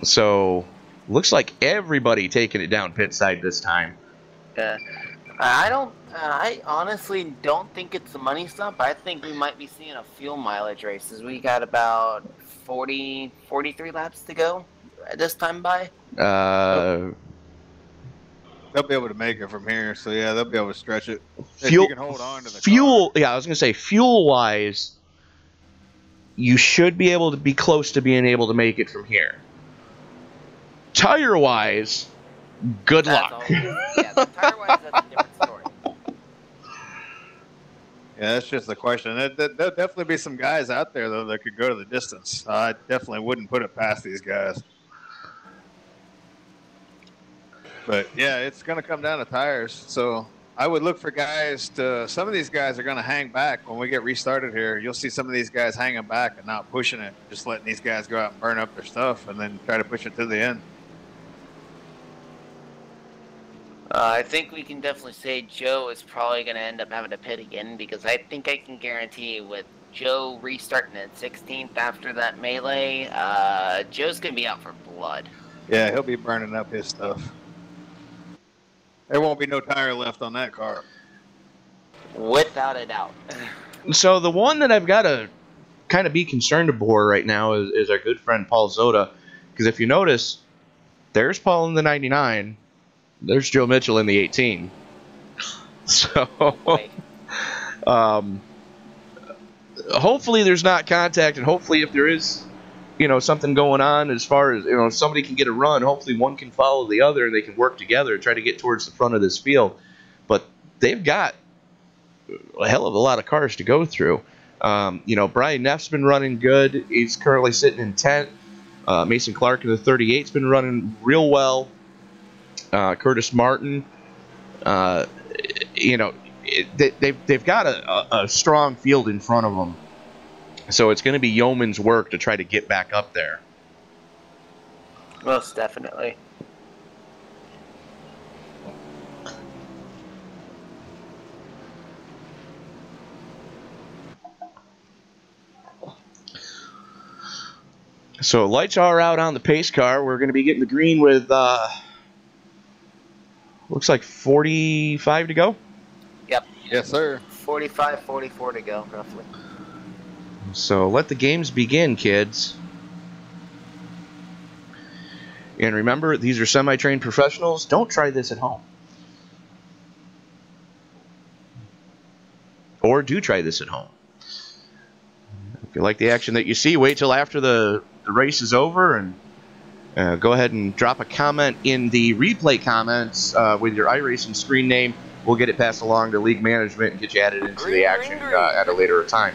So, looks like everybody taking it down pit side this time. Yeah. I honestly don't think it's a money stop. I think we might be seeing a fuel mileage race, as we got about 43 laps to go this time by. They'll be able to make it from here, so yeah, they'll be able to stretch it. If Fuel, you can hold on to the fuel. car. Yeah, I was gonna say fuel-wise, you should be able to be close to being able to make it from here. Tire-wise, good luck. Yeah, tire-wise, that's a different story. Yeah, that's just the question. There'll definitely be some guys out there, though, that could go to the distance. I definitely wouldn't put it past these guys. But, yeah, it's going to come down to tires. So I would look for guys to – some of these guys are going to hang back when we get restarted here. You'll see some of these guys hanging back and not pushing it, just letting these guys go out and burn up their stuff and then try to push it to the end. I think we can definitely say Joe is probably going to end up having to pit again, because I think I can guarantee with Joe restarting at 16th after that melee, Joe's going to be out for blood. Yeah, he'll be burning up his stuff. There won't be no tire left on that car. Without a doubt. So the one that I've got to kind of be concerned about right now is our good friend Paul Zoda, because if you notice, there's Paul in the 99. There's Joe Mitchell in the 18. So, hopefully there's not contact, and hopefully if there is, something going on as far as, somebody can get a run, hopefully one can follow the other and they can work together and try to get towards the front of this field. But they've got a hell of a lot of cars to go through. Brian Neff's been running good. He's currently sitting in 10th. Mason Clark in the 38's been running real well. Curtis Martin, they've got a strong field in front of them. So it's going to be yeoman's work to try to get back up there. Most definitely. So lights are out on the pace car. We're going to be getting the green with, looks like 45 to go. Yep. Yes, sir. 45, 44 to go, roughly. So let the games begin, kids. And remember, these are semi-trained professionals. Don't try this at home. Or do try this at home. If you like the action that you see, wait till after the race is over and go ahead and drop a comment in the replay comments with your iRacing screen name. We'll get it passed along to league management and get you added into the action at a later time.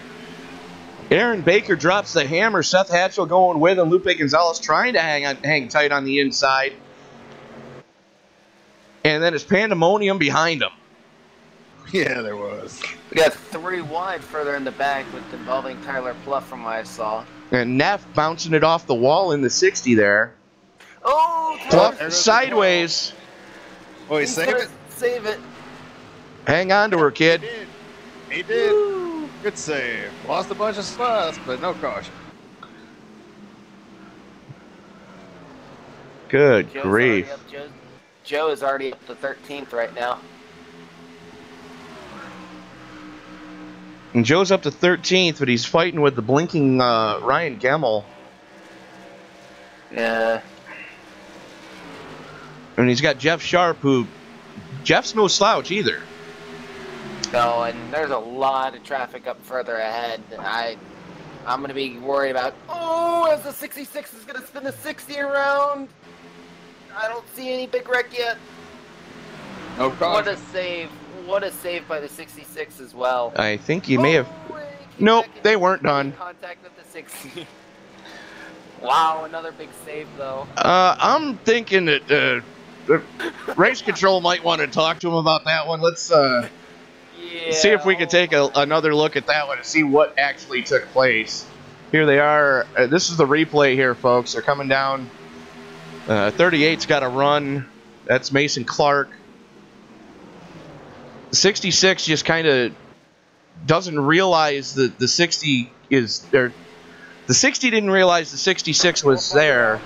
Aaron Baker drops the hammer. Seth Hatchell going with him. Lupe Gonzalez trying to hang tight on the inside. And then it's pandemonium behind him. Yeah, there was. We got 3 wide further in the back with involving Tyler Pluff from what I saw. And Neff bouncing it off the wall in the 60 there. Oh! Pluff sideways. Oh, he saved it? Save it. Hang on to her, kid. He did. Woo. Good save. Lost a bunch of spots, but no caution. Good grief. Joe is already up to 13th right now. And Joe's up to 13th, but he's fighting with the blinking Ryan Gemmel. Yeah. And he's got Jeff Sharp, who... Jeff's no slouch either. No, and there's a lot of traffic up further ahead. I'm going to be worried about... Oh, as the 66 is going to spin the 60 around. I don't see any big wreck yet. No caution. What a save. What a save by the 66 as well. I think he may have... Nope, they weren't done. Contact with the 60. Wow, another big save, though. I'm thinking that the race control might want to talk to him about that one. Let's see if we can take another look at that one and see what actually took place. Here they are. This is the replay here, folks. They're coming down. 38's got a run. That's Mason Clark. 66 just kind of doesn't realize that the 60 is there. The 60 didn't realize the 66 was there,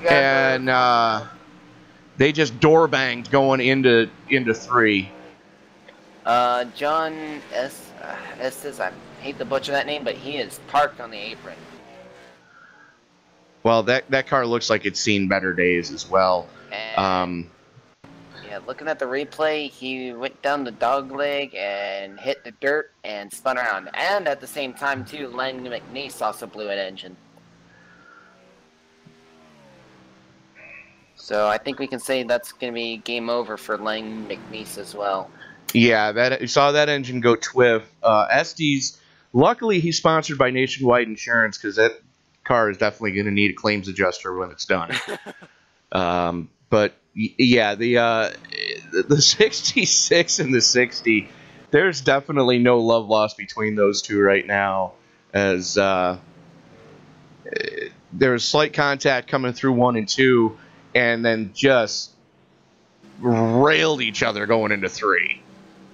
and they just door banged going into 3. John Estes, I hate to butcher that name, but he is parked on the apron. Well, that car looks like it's seen better days as well. And yeah, looking at the replay, he went down the dog leg and hit the dirt and spun around. And at the same time, too, Len McNeese also blew an engine. So I think we can say that's going to be game over for Len McNeese as well. Yeah, you saw that engine go twiff. Estes, luckily he's sponsored by Nationwide Insurance because that car is definitely going to need a claims adjuster when it's done. But yeah, the 66 and the 60, there's definitely no love lost between those two right now, as there's slight contact coming through 1 and 2, and then just railed each other going into 3.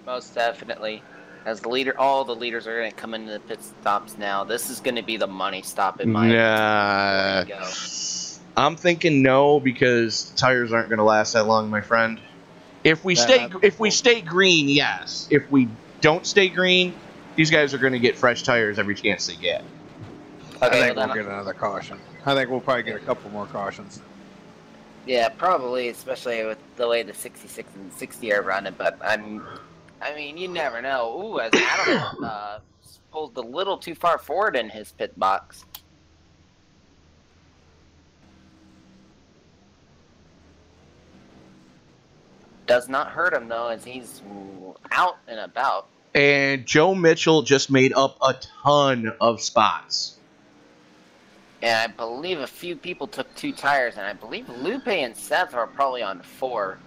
Most definitely. As the leader, all the leaders are going to come into the pit stops now. This is going to be the money stop in my opinion. I'm thinking no, because tires aren't going to last that long, my friend. If we stay green, yes. If we don't stay green, these guys are going to get fresh tires every chance they get. I think we'll get another caution. I think we'll probably get a couple more cautions. Yeah, probably, especially with the way the 66 and 60 are running. But I mean, you never know. Ooh, as Adam pulled a little too far forward in his pit box. Does not hurt him, though, as he's out and about. And Joe Mitchell just made up a ton of spots. And I believe a few people took 2 tires, and I believe Lupe and Seth are probably on 4.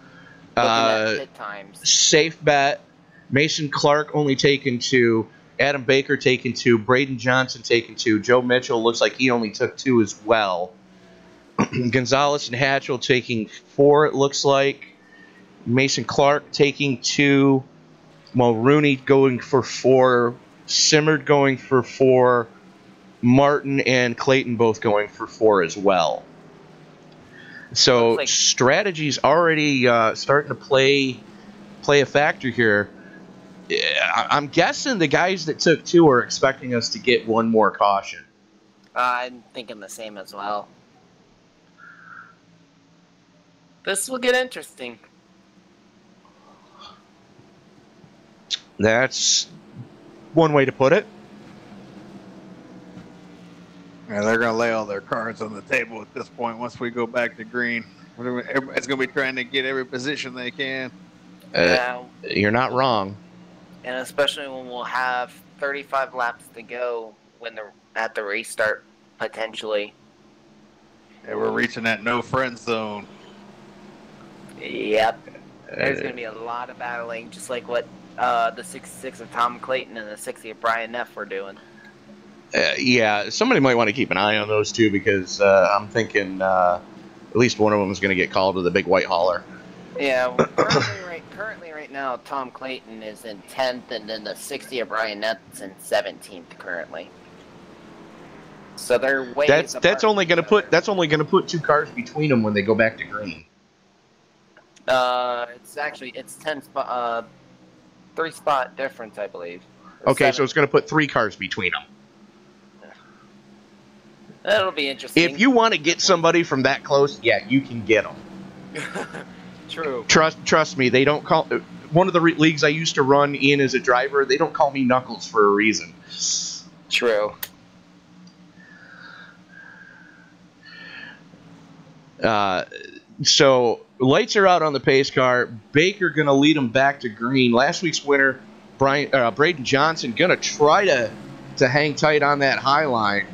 Looking at pit times. Safe bet. Mason Clark only taken 2. Adam Baker taken 2. Brayden Johnson taken 2. Joe Mitchell looks like he only took 2 as well. Gonzalez and Hatchell taking 4, it looks like. Mason Clark taking 2. Mulrooney going for 4. Simmerd going for 4. Martin and Clayton both going for 4 as well. So like strategy's already starting to play a factor here. I'm guessing the guys that took 2 are expecting us to get 1 more caution. I'm thinking the same as well. This will get interesting. That's one way to put it. Yeah, they're going to lay all their cards on the table at this point once we go back to green. Everybody's going to be trying to get every position they can. You're not wrong. And especially when we'll have 35 laps to go when they're at the restart, potentially. Yeah, we're reaching that no friend zone. Yep. There's going to be a lot of battling, just like what the 66 of Tom Clayton and the 60 of Brian Neff were doing. Yeah, somebody might want to keep an eye on those two because I'm thinking at least one of them is going to get called to the big white hauler. Yeah, well, currently right now, Tom Clayton is in 10th, and then the 60 of Brian Nett's in 17th currently. So they're way. That's only going to put 2 cars between them when they go back to green. It's 10 spot, 3 spot difference, I believe. Okay, so it's going to put 3 cars between them. That'll be interesting. If you want to get somebody from that close, yeah, you can get them. True. Trust me, they don't call. One of the leagues I used to run in as a driver, they don't call me Knuckles for a reason. True. So lights are out on the pace car. Baker going to lead them back to green. Last week's winner, Brayden Johnson, going to try to hang tight on that high line.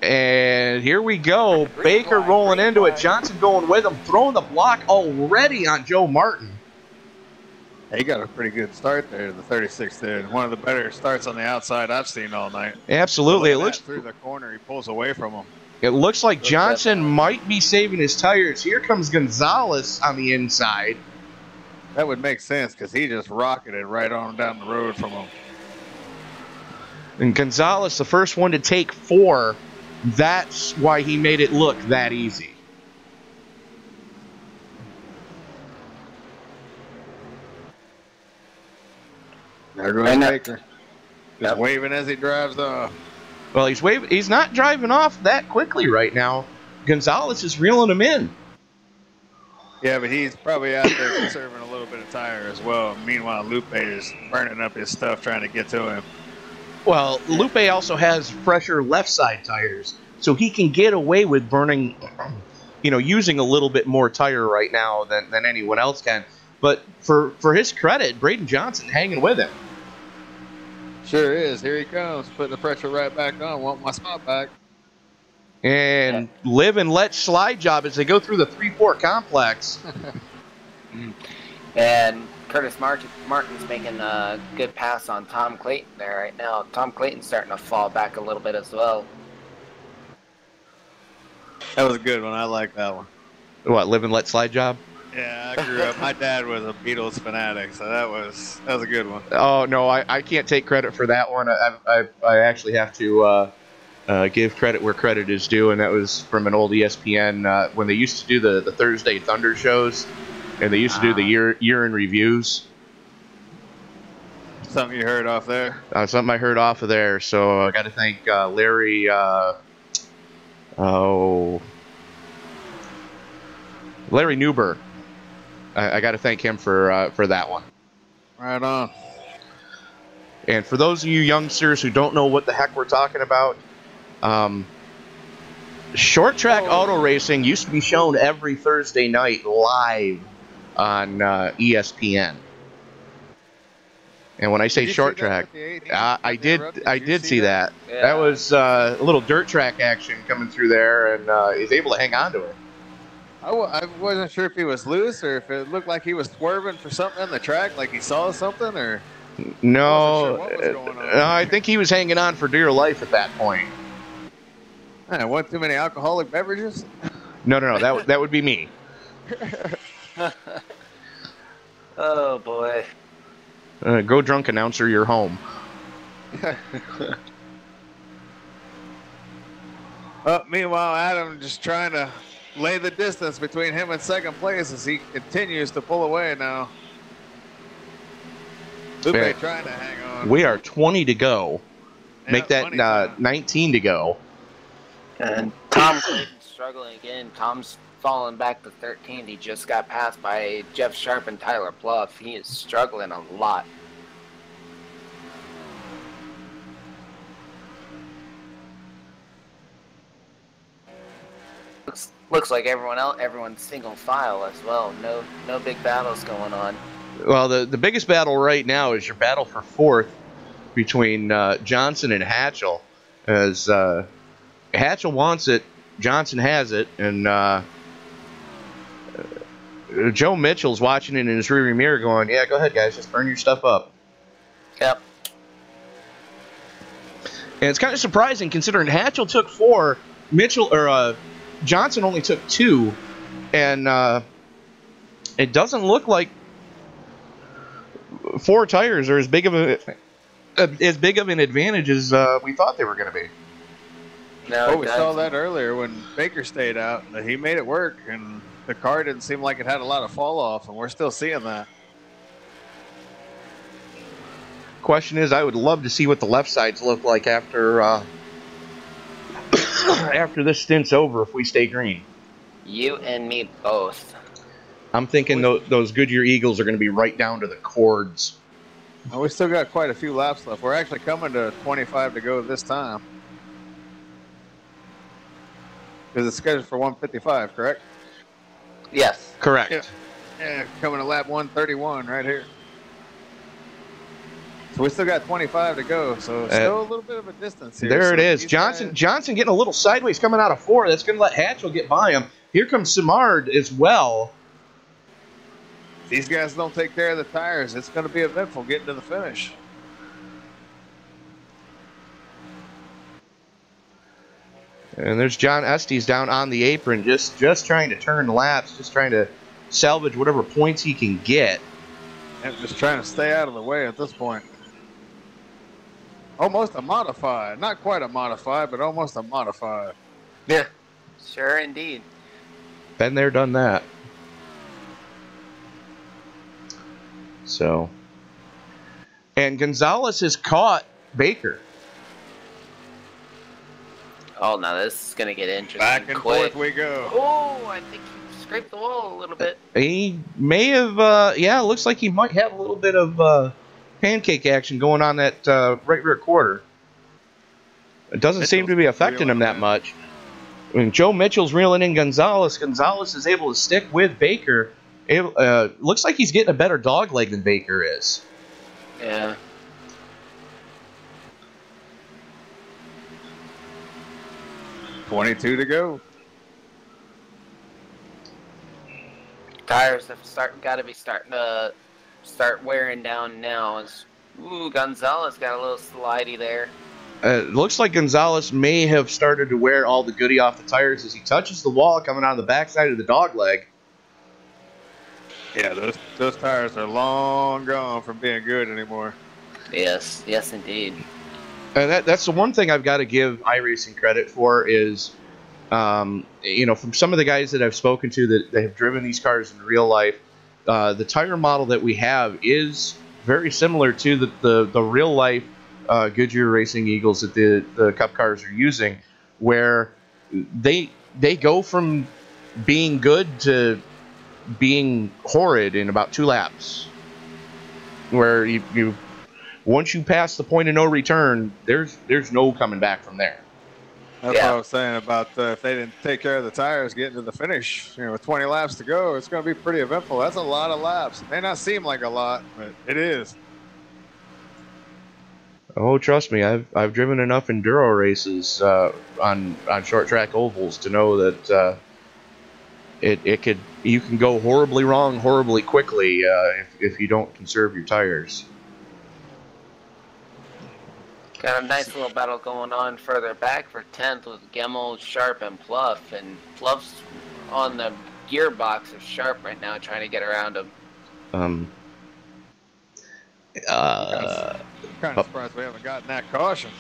And here we go. Baker rolling into it. Johnson going with him, throwing the block already on Joe Martin. He got a pretty good start there, the 36 there. One of the better starts on the outside I've seen all night. Absolutely. It looks through the corner. He pulls away from him. It looks like Johnson might be saving his tires. Here comes Gonzalez on the inside. That would make sense because he just rocketed right on down the road from him. And Gonzalez, the first one to take 4. That's why he made it look that easy. There goes Baker. Just waving as he drives off. Well, he's waving. He's not driving off that quickly right now. Gonzalez is reeling him in. Yeah, but he's probably out there conserving a little bit of tire as well. Meanwhile, Lupe is burning up his stuff trying to get to him. Well, Lupe also has fresher left side tires, so he can get away with burning, using a little bit more tire right now than anyone else can. But for his credit, Brayden Johnson hanging with him. Sure is. Here he comes, putting the pressure right back on. Want my spot back. And live and let slide job as they go through the 3-4 complex. And Curtis Martin's making a good pass on Tom Clayton there right now. Tom Clayton's starting to fall back a little bit as well. That was a good one. I like that one. What, live and let slide job? Yeah, I grew up. My dad was a Beatles fanatic, so that was a good one. Oh no, I can't take credit for that one. I actually have to give credit where credit is due, and that was from an old ESPN when they used to do the Thursday Thunder shows, and they used to do the year in reviews. Something you heard off there? Something I heard off of there. So I got to thank Larry. Larry Newber. I got to thank him for that one. Right on. And for those of you youngsters who don't know what the heck we're talking about, short track auto racing used to be shown every Thursday night live on ESPN. And when I say short track, I did see that. Yeah. That was a little dirt track action coming through there, and he's able to hang on to it. I wasn't sure if he was loose or if it looked like he was swerving for something on the track, like he saw something, or no. What was going on? I think he was hanging on for dear life at that point. One too many alcoholic beverages? No. That would be me. Oh boy. Go drunk announcer, you're home. Meanwhile, Adam just trying to lay the distance between him and second place as he continues to pull away now. Lupe trying to hang on. We are 20 to go. Yeah, Make that 19 to go. And Tom Clayton's struggling again. Tom's falling back to 13th. He just got passed by Jeff Sharp and Tyler Pluff. He is struggling a lot. Looks like everyone's single file as well. No big battles going on. Well, the biggest battle right now is your battle for fourth between Johnson and Hatchell. As Hatchell wants it, Johnson has it, and Joe Mitchell's watching it in his rearview mirror going, yeah, go ahead, guys, just burn your stuff up. Yep. And it's kind of surprising considering Hatchell took 4, Johnson only took 2, and it doesn't look like 4 tires are as big of an advantage as we thought they were going to be. No, we saw that earlier when Baker stayed out. He made it work, and the car didn't seem like it had a lot of fall off, and we're still seeing that. Question is, I would love to see what the left sides look like after after this stint's over if we stay green. You and me both. I'm thinking those Goodyear Eagles are going to be right down to the cords. Well, we still got quite a few laps left. We're actually coming to 25 to go this time. Because it's scheduled for 155, correct? Yes. Correct. Yeah, coming to lap 131 right here. So we still got 25 to go, so still a little bit of a distance here. There so it is. Johnson getting a little sideways coming out of 4. That's going to let Hatchell get by him. Here comes Simard as well. These guys don't take care of the tires. It's going to be eventful getting to the finish. And there's John Estes down on the apron, just trying to turn laps, just trying to salvage whatever points he can get. And just trying to stay out of the way at this point. Almost a modified. Not quite a modified, but almost a modified. Yeah, sure indeed. Been there, done that. So, and Gonzalez has caught Baker. Oh, now this is going to get interesting. Back and quick. forth we go. Oh, I think he scraped the wall a little bit. He may have, yeah, looks like he might have a little bit of pancake action going on that right rear quarter. It doesn't seem to be affecting him that much. I mean, Joe Mitchell's reeling in Gonzalez. Gonzalez is able to stick with Baker. It looks like he's getting a better dog leg than Baker is. Yeah. $22 to go. Tires have got to be starting to wearing down now. Ooh, Gonzalez got a little slidey there. It looks like Gonzalez may have started to wear all the goodie off the tires as he touches the wall coming out of the backside of the dog leg. Yeah, those tires are long gone from being good anymore. Yes, yes indeed. And that's the one thing I've got to give iRacing credit for is, from some of the guys that I've spoken to that have driven these cars in real life, the tire model that we have is very similar to the real life Goodyear Racing Eagles that the Cup cars are using, where they go from being good to being horrid in about 2 laps, where you once you pass the point of no return, there's no coming back from there. That's what I was saying about if they didn't take care of the tires getting to the finish. With 20 laps to go, it's going to be pretty eventful. That's a lot of laps. It may not seem like a lot, but it is. Oh, trust me, I've driven enough enduro races on short track ovals to know that you can go horribly wrong horribly quickly if you don't conserve your tires. Got a nice little battle going on further back for 10th with Gemmel, Sharp, and Pluff. And Pluff's on the gearbox of Sharp right now, trying to get around him. Kind of surprised we haven't gotten that caution.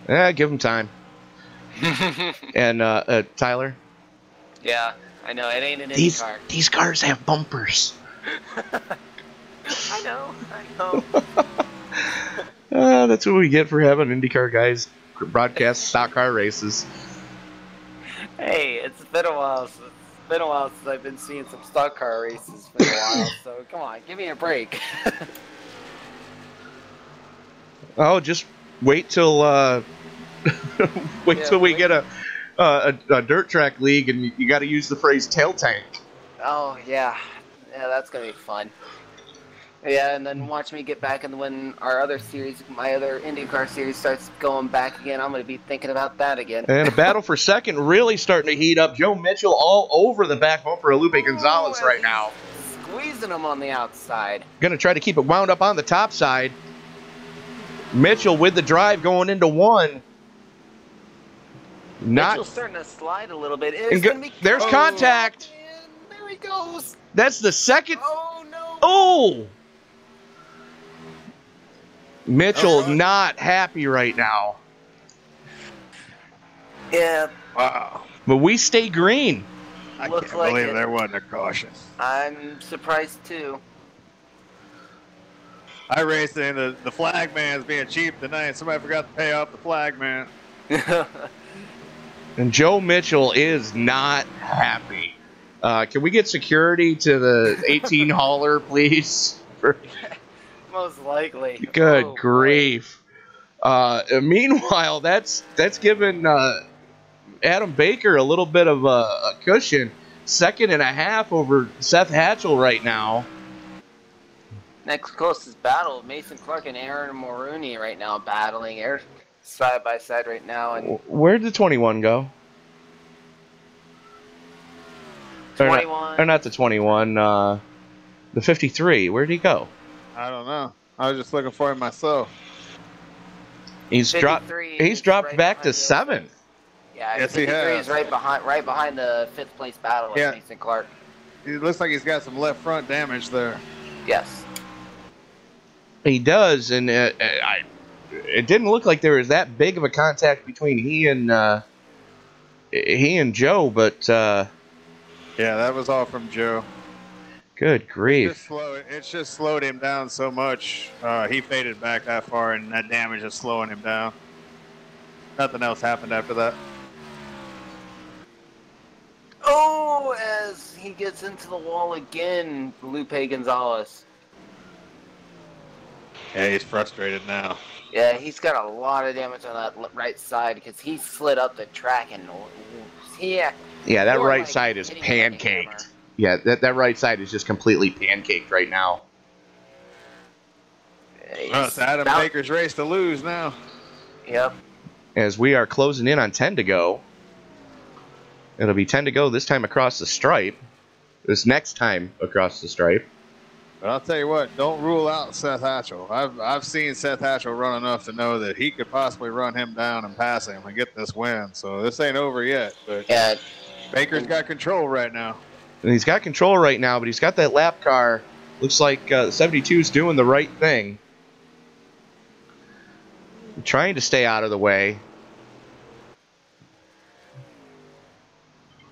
Yeah, give him time. And Tyler? Yeah, I know. It ain't an IndyCar. These cars have bumpers. I know. That's what we get for having IndyCar guys broadcast stock car races. Hey, it's been a while. Since I've been seeing some stock car races for a while. So come on, give me a break. Oh, just wait till till we get a dirt track league, and you got to use the phrase tail tank. Oh yeah, that's gonna be fun. Yeah, and then watch me get back, and when our other series, my other IndyCar series, starts going back again, I'm gonna be thinking about that again. And a battle for second really starting to heat up. Joe Mitchell all over the back bumper of Lupe Gonzalez right now. Squeezing him on the outside. Gonna try to keep it wound up on the top side. Mitchell with the drive going into one. Mitchell's starting to slide a little bit. There's contact. Man, there he goes. That's the second. Oh, no. Oh! Mitchell not happy right now. Yeah. Wow. But we stay green. I Looks can't like believe it. there wasn't a caution. I'm surprised, too. I raced into the flag man's being cheap tonight. Somebody forgot to pay off the flag man. And Joe Mitchell is not happy. Can we get security to the 18 hauler, please? Most likely. Good grief. Meanwhile, that's given Adam Baker a little bit of a cushion. 2.5 over Seth Hatchell right now. Next closest battle, Mason Clark and Aaron Mulrooney right now battling. They're side by side right now. And where'd the 21 go? 21. Or not the 21. The 53. Where'd he go? I don't know. I was just looking for him myself. He's dropped. He's dropped right back to behind 7th. Yeah, Yes, he 53 has. is right behind the 5th place battle with Mason Clark. It looks like he's got some left front damage there. Yes. He does, and it didn't look like there was that big of a contact between he and Joe, but yeah, that was all from Joe. Good grief! It's just slowed him down so much. He faded back that far, and that damage is slowing him down. Nothing else happened after that. Oh, as he gets into the wall again, Lupe Gonzalez. Yeah, he's frustrated now. Yeah, he's got a lot of damage on that right side because he slid up the track and Yeah, that right side is pancaked. Yeah, that right side is just completely pancaked right now. It's Adam Baker's race to lose now. Yep. As we are closing in on 10 to go. It'll be 10 to go this time across the stripe. This next time across the stripe. But I'll tell you what, don't rule out Seth Hatchell. I've seen Seth Hatchell run enough to know that he could possibly run him down and pass him and get this win. So this ain't over yet. But yeah, Baker's got control right now. And he's got control right now, but he's got that lap car. Looks like 72's doing the right thing. Trying to stay out of the way.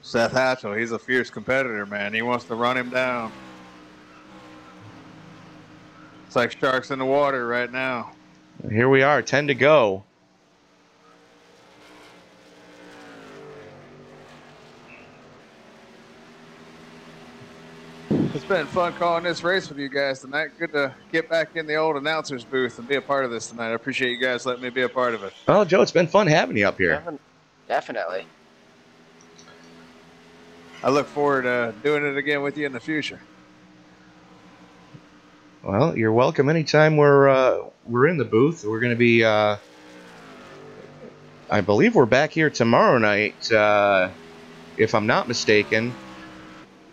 Seth Hatchell, he's a fierce competitor, man. He wants to run him down. It's like sharks in the water right now. Here we are, 10 to go. It's been fun calling this race with you guys tonight. Good to get back in the old announcer's booth and be a part of this tonight. I appreciate you guys letting me be a part of it. Well, Joe, it's been fun having you up here. Definitely. I look forward to doing it again with you in the future. Well, you're welcome anytime we're in the booth. We're going to be, I believe we're back here tomorrow night, if I'm not mistaken,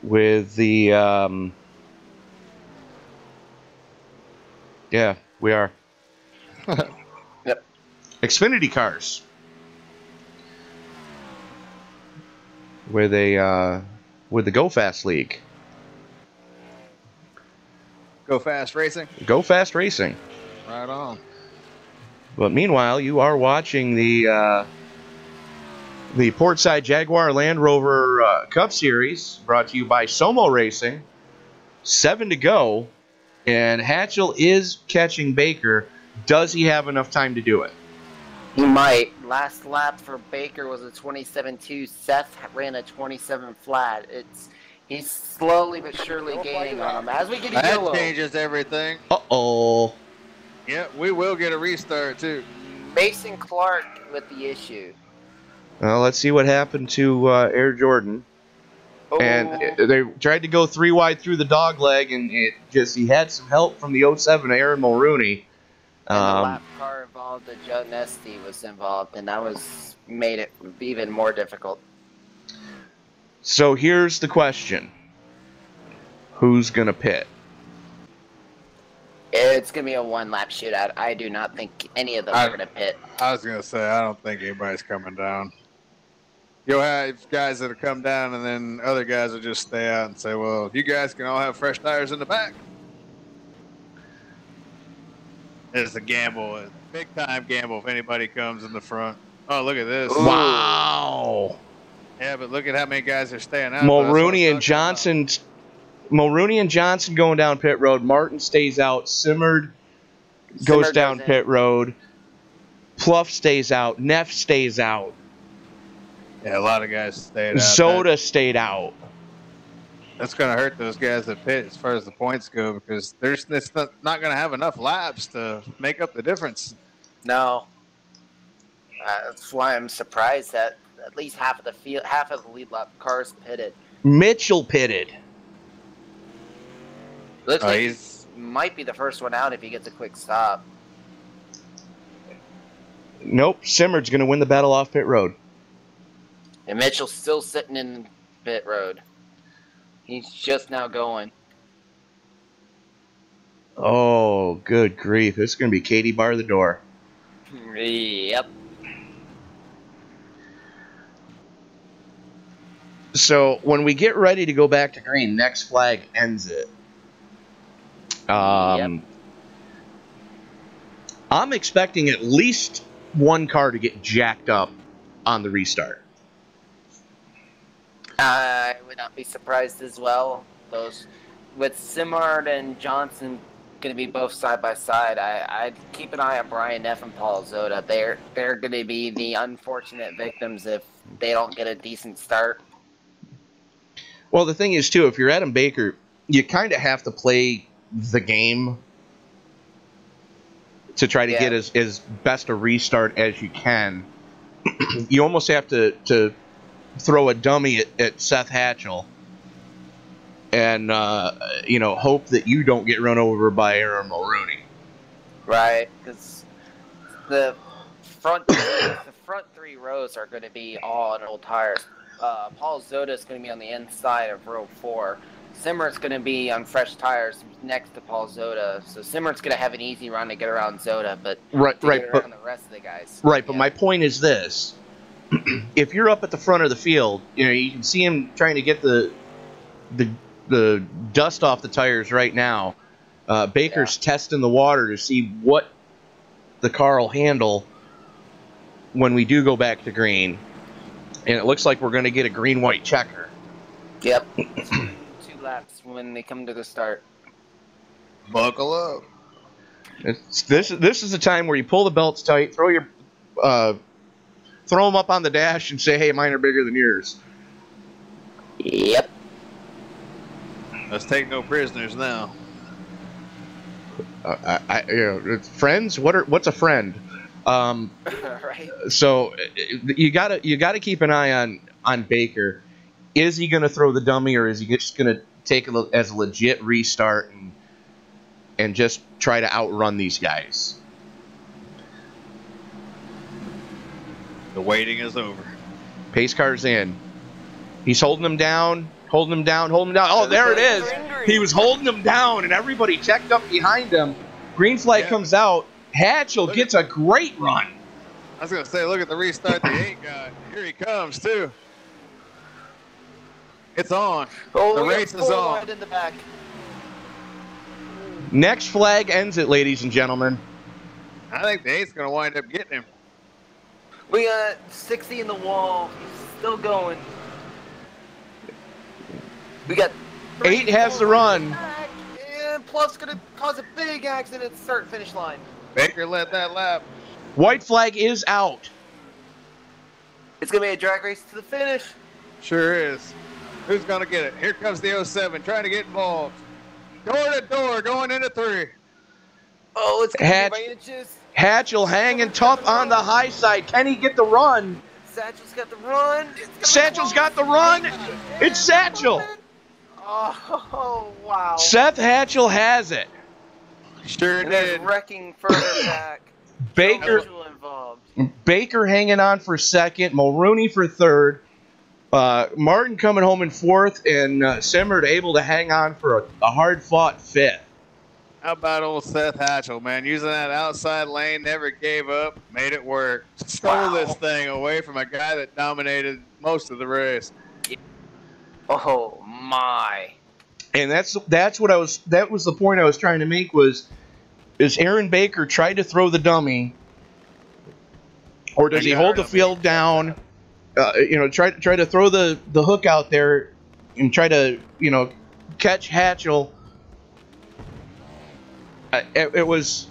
with the, yeah, we are. Yep. Xfinity cars. With the Go Fast League. Go Fast Racing? Go Fast Racing. Right on. But meanwhile, you are watching the Portside Jaguar Land Rover Cup Series, brought to you by SOMO Racing. 7 to go, and Hatchell is catching Baker. Does he have enough time to do it? He might. Last lap for Baker was a 27.2. Seth ran a 27 flat. He's slowly but surely gaining on him. As we get a yellow. That changes everything. Uh-oh. Yeah, we will get a restart, too. Mason Clark with the issue. Well, let's see what happened to Air Jordan. Oh. And they tried to go 3 wide through the dog leg, and he had some help from the 07 Aaron Mulrooney. And the lap car involved, the Joe Nesty was involved, and that made it even more difficult. So here's the question. Who's going to pit? It's going to be a one-lap shootout. I do not think any of them are going to pit. I was going to say, I don't think anybody's coming down. You'll have guys that'll come down, and then other guys will just stay out and say, well, you guys can all have fresh tires in the back. It's a gamble, a big-time gamble if anybody comes in the front. Oh, look at this. Wow. Yeah, but look at how many guys are staying out. Mulrooney and Johnson going down pit road. Martin stays out. Simard goes down pit road. Pluff stays out. Neff stays out. Yeah, a lot of guys stayed out. Zoda stayed out. That's going to hurt those guys that pit as far as the points go, because it's not going to have enough laps to make up the difference. No. That's why I'm surprised that at least half of the lead lap cars pitted. Mitchell pitted. Looks like he might be the first one out if he gets a quick stop. Nope, Simard's going to win the battle off pit road. And Mitchell's still sitting in pit road. He's just now going. Oh, good grief. It's going to be Katie bar the door. Yep. So when we get ready to go back to green, next flag ends it. Yep. I'm expecting at least one car to get jacked up on the restart. I would not be surprised as well. Those with Simard and Johnson going to be both side by side. I'd keep an eye on Brian Neff and Paul Zoda. They're going to be the unfortunate victims if they don't get a decent start. Well, the thing is, too, if you're Adam Baker, you kind of have to play the game to try to get as best a restart as you can. You almost have to throw a dummy at Seth Hatchell and hope that you don't get run over by Aaron Mulrooney. Right, because the front 3 rows are going to be all on old tires. Paul Zoda is going to be on the inside of row 4. Simmer's going to be on fresh tires next to Paul Zoda. So Simmer's going to have an easy run to get around Zoda, but get around the rest of the guys. Right, but my point is this. If you're up at the front of the field, you can see him trying to get the dust off the tires right now. Baker's testing the water to see what the car will handle when we do go back to green. And it looks like we're going to get a green-white checker. Yep. 2 laps when they come to the start. Buckle up. This is the time where you pull the belts tight, throw them up on the dash, and say, "Hey, mine are bigger than yours." Yep. Let's take no prisoners now. Friends? What's a friend? Right. So you gotta keep an eye on Baker. Is he gonna throw the dummy, or is he just gonna take it as a legit restart and just try to outrun these guys? The waiting is over. Pace car's in. He's holding him down. Oh, there it is. He was holding him down, and everybody checked up behind him. Green flag comes out. Hatchell gets a great run. I was going to say, look at the restart the 8 got. Here he comes, too. It's on. Oh, the race is on. Wide in the back. Next flag ends it, ladies and gentlemen. I think the 8's going to wind up getting him. We got 60 in the wall. He's still going. We got 8 has the run. And plus going to cause a big accident at the start-finish line. Baker led that lap. White flag is out. It's going to be a drag race to the finish. Sure is. Who's going to get it? Here comes the 07 trying to get involved. Door to door going into 3. Oh, it's going to be by inches. Hatchell hanging tough on the high side. Can he get the run? Satchel's got the run. Satchel's got the run. It's Satchel. Oh, wow. Seth Hatchell has it. Sure did. Wrecking further back. Baker hanging on for second. Mulrooney for third. Martin coming home in fourth. And Simmerd able to hang on for a hard-fought fifth. How about old Seth Hatchell, man? Using that outside lane, never gave up, made it work. Stole this thing away from a guy that dominated most of the race. Oh my! And that was the point I was trying to make is Aaron Baker tried to throw the dummy, or does he hold the field down? Try to throw the hook out there and try to catch Hatchell.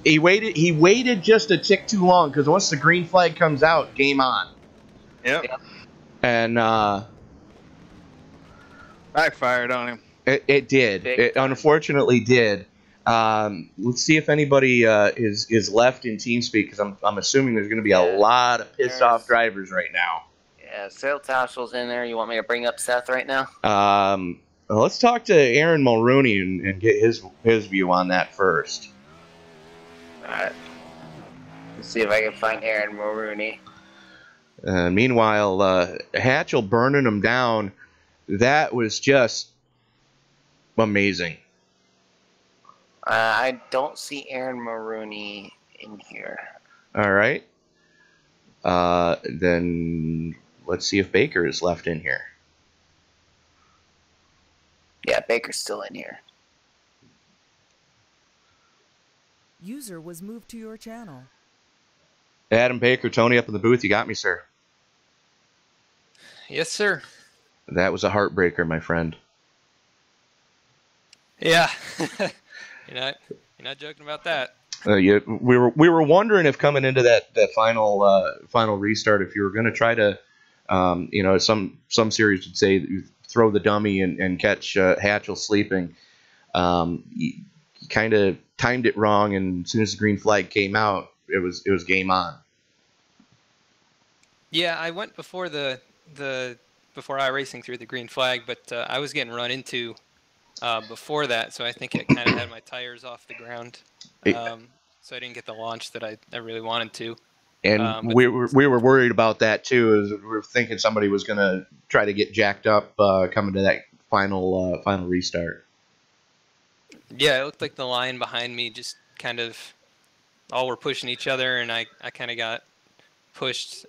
He waited just a tick too long, because once the green flag comes out, game on. Yep. And backfired on him. It did. It unfortunately did. Let's see if anybody is left in TeamSpeak, because I'm assuming there's going to be a lot of pissed off drivers right now. Yeah, Seth Hatchell's in there. You want me to bring up Seth right now? Let's talk to Aaron Mulrooney and get his view on that first. All right. Let's see if I can find Aaron Mulrooney. Meanwhile, Hatchell burning him down. That was just amazing. I don't see Aaron Mulrooney in here. All right. Then let's see if Baker is left in here. Yeah, Baker's still in here. User was moved to your channel. Adam Baker, Tony up in the booth. You got me, sir. Yes, sir. That was a heartbreaker, my friend. Yeah. You're not joking about that. We were wondering if coming into that final restart, if you were going to try to, some series would say throw the dummy and catch Hatchell sleeping. You kind of timed it wrong, and as soon as the green flag came out, it was game on. Yeah, I went before before iRacing through the green flag, but I was getting run into before that, so I think it kind of had my tires off the ground. So I didn't get the launch that I really wanted to. And we were worried about that too, as we were thinking somebody was going to try to get jacked up coming to that final restart. Yeah, it looked like the line behind me just kind of all were pushing each other, and I kind of got pushed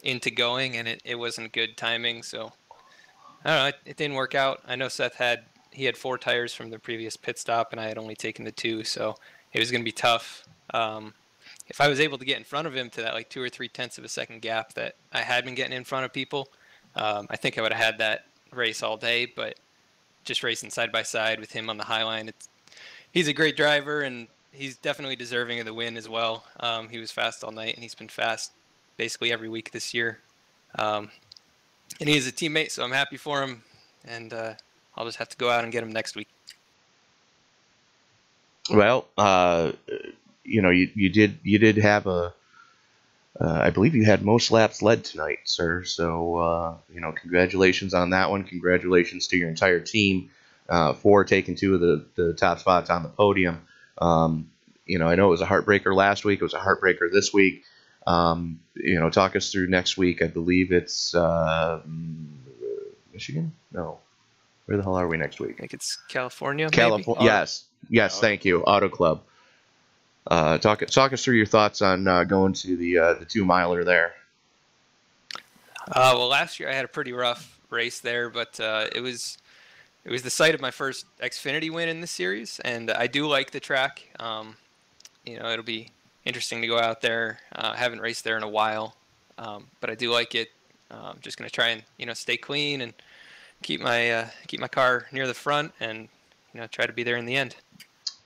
into going, and it wasn't good timing. So I don't know, it didn't work out. I know Seth had 4 tires from the previous pit stop, and I had only taken the 2, so it was going to be tough. If I was able to get in front of him to that 2 or 3 tenths of a second gap that I had been getting in front of people, I think I would have had that race all day. But just racing side by side with him on the high line, he's a great driver, and he's definitely deserving of the win as well. He was fast all night, and he's been fast basically every week this year. And he is a teammate, so I'm happy for him. And I'll just have to go out and get them next week. Well, you did have a. I believe you had most laps led tonight, sir. So, congratulations on that one. Congratulations to your entire team for taking two of the top spots on the podium. I know it was a heartbreaker last week. It was a heartbreaker this week. Talk us through next week. I believe it's Michigan? No. Where the hell are we next week? I think it's California. California. Yes. Thank you. Auto Club. Talk us through your thoughts on going to the 2-miler there. Well, last year I had a pretty rough race there, but it was the site of my first Xfinity win in this series, and I do like the track. It'll be interesting to go out there. I haven't raced there in a while, but I do like it. Just going to try and stay clean and keep my car near the front, and try to be there in the end.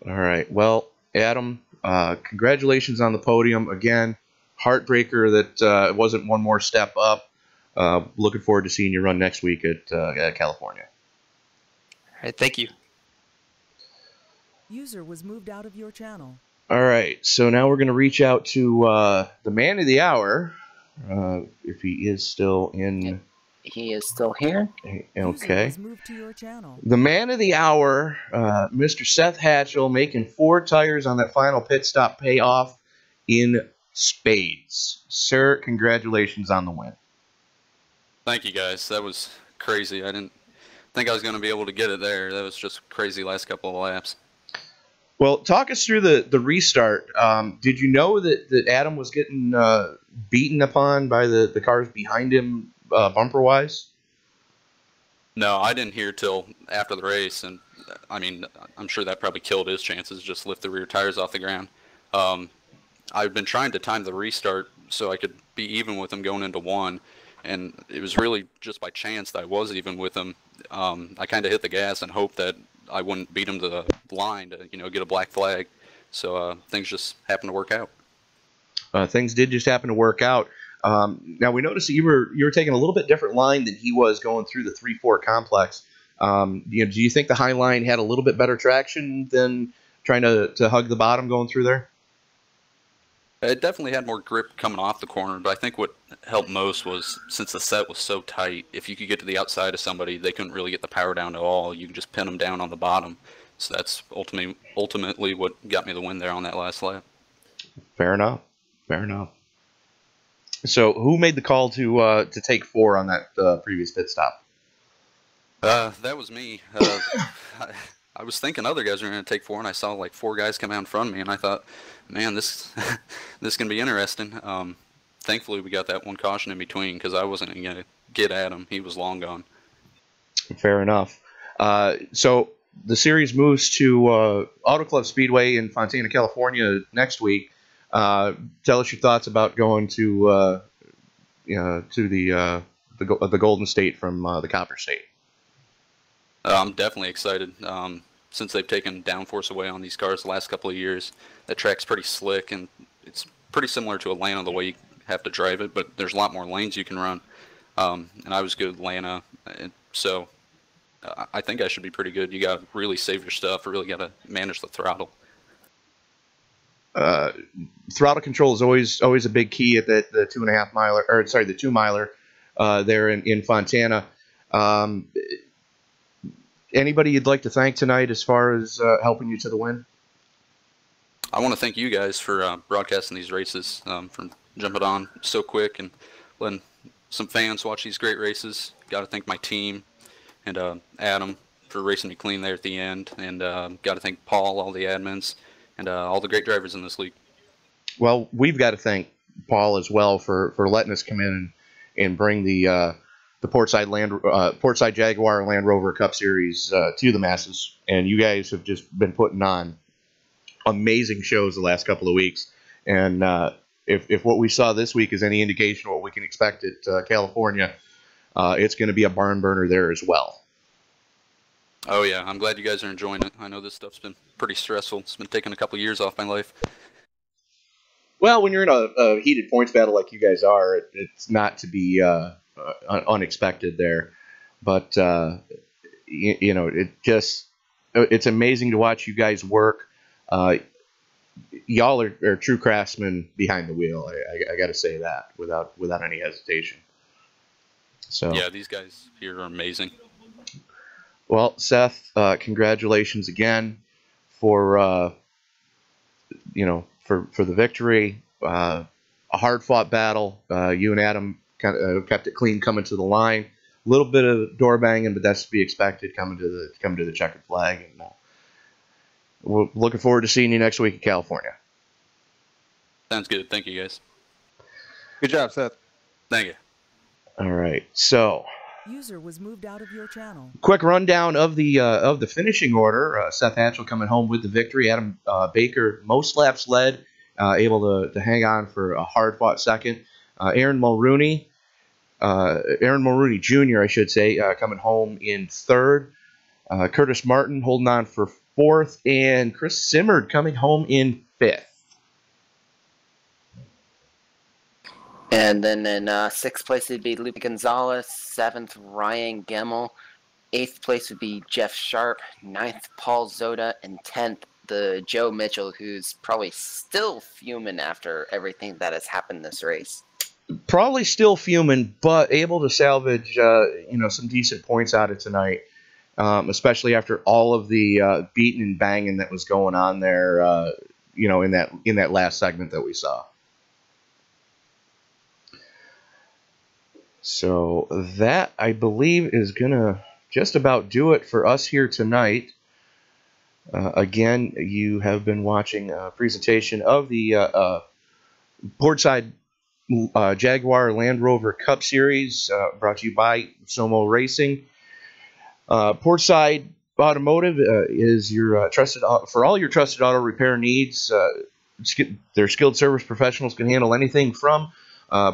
All right. Well, Adam, congratulations on the podium again. Heartbreaker that it wasn't one more step up. Looking forward to seeing you run next week at California. All right. Thank you. User was moved out of your channel. All right. So now we're going to reach out to the man of the hour, if he is still in. He is still here. Okay. Was moved to your channel. The man of the hour, Mr. Seth Hatchell, making 4 tires on that final pit stop pay off in spades. Sir, congratulations on the win. Thank you, guys. That was crazy. I didn't think I was going to be able to get it there. That was just crazy last couple of laps. Well, talk us through the restart. Did you know that Adam was getting beaten upon by the cars behind him bumper-wise? No, I didn't hear till after the race, and I mean, I'm sure that probably killed his chances, just lift the rear tires off the ground. I've been trying to time the restart so I could be even with him going into 1, and it was really just by chance that I was even with him. I kind of hit the gas and hoped that I wouldn't beat him to the line to, get a black flag. So things just happened to work out. Things did just happen to work out. Now we noticed that you were taking a little bit different line than he was going through the 3-4 complex. Do you think the high line had a little bit better traction than trying to hug the bottom going through there? It definitely had more grip coming off the corner, but I think what helped most was, since the set was so tight, if you could get to the outside of somebody, they couldn't really get the power down at all. You could just pin them down on the bottom. So that's ultimately what got me the win there on that last lap. Fair enough. So who made the call to take 4 on that previous pit stop? That was me. I was thinking other guys were going to take 4, and I saw like 4 guys come out in front of me, and I thought, man, this is going to be interesting. Thankfully, we got that one caution in between because I wasn't going to get at him. He was long gone. Fair enough. So the series moves to Auto Club Speedway in Fontana, California next week. Tell us your thoughts about going to the Golden State from the Copper State. I'm definitely excited. Since they've taken downforce away on these cars the last couple of years, that track's pretty slick, and it's pretty similar to Atlanta the way you have to drive it, but there's a lot more lanes you can run. And I was good at Atlanta, so I think I should be pretty good. You got to really save your stuff, really got to manage the throttle. Throttle control is always a big key at the 2.5 miler, or sorry, the 2 miler there in Fontana. Anybody you'd like to thank tonight as far as helping you to the win? I want to thank you guys for broadcasting these races, for jumping on so quick and letting some fans watch these great races. Got to thank my team and Adam for racing me clean there at the end, and got to thank Paul, all the admins, and all the great drivers in this league. Well, we've got to thank Paul as well for letting us come in and bring the Portside Jaguar Land Rover Cup Series to the masses, and you guys have just been putting on amazing shows the last couple of weeks. And if what we saw this week is any indication of what we can expect at California, it's going to be a barn burner there as well. Oh yeah, I'm glad you guys are enjoying it. I know this stuff's been pretty stressful. It's been taking a couple of years off my life. Well, when you're in a heated points battle like you guys are, it's not to be unexpected there. But you know, it's amazing to watch you guys work. Y'all are true craftsmen behind the wheel. I got to say that without any hesitation. So yeah, these guys here are amazing. Well, Seth, congratulations again for for the victory. A hard-fought battle. You and Adam kind of kept it clean coming to the line. A little bit of door banging, but that's to be expected coming to the checkered flag. And we're looking forward to seeing you next week in California. Sounds good. Thank you, guys. Good job, Seth. Thank you. All right. So, User was moved out of your channel. quick rundown of the finishing order. Seth Hatchell coming home with the victory. Adam Baker, most laps led, able to hang on for a hard-fought second. Aaron Mulrooney Jr., I should say, coming home in third. Curtis Martin holding on for fourth, and Chris Simmerd coming home in fifth. And then in sixth place would be Lupe Gonzalez, seventh Ryan Gemmel, eighth place would be Jeff Sharp, ninth Paul Zoda, and 10th the Joe Mitchell, who's probably still fuming after everything that has happened this race. Probably still fuming, but able to salvage some decent points out of tonight, especially after all of the beating and banging that was going on there, in that last segment that we saw. So that, I believe, is going to just about do it for us here tonight. Again, you have been watching a presentation of the Portside Jaguar Land Rover Cup Series, brought to you by SOMO Racing. Portside Automotive is your for all your trusted auto repair needs. Their skilled service professionals can handle anything from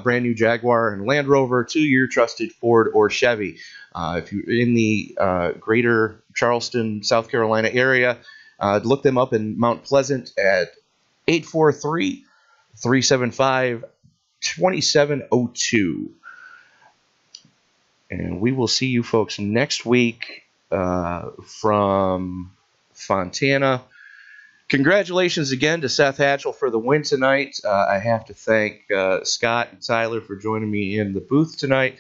brand new Jaguar and Land Rover to your trusted Ford or Chevy. If you're in the greater Charleston, South Carolina area, look them up in Mount Pleasant at 843-375-2702. And we will see you folks next week from Fontana. Congratulations again to Seth Hatchell for the win tonight. I have to thank Scott and Tyler for joining me in the booth tonight.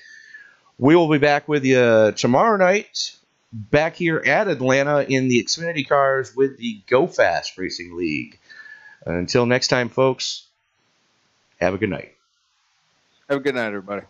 We will be back with you tomorrow night, back here at Atlanta in the Xfinity cars with the Go Fast Racing League. Until next time, folks, have a good night. Have a good night, everybody.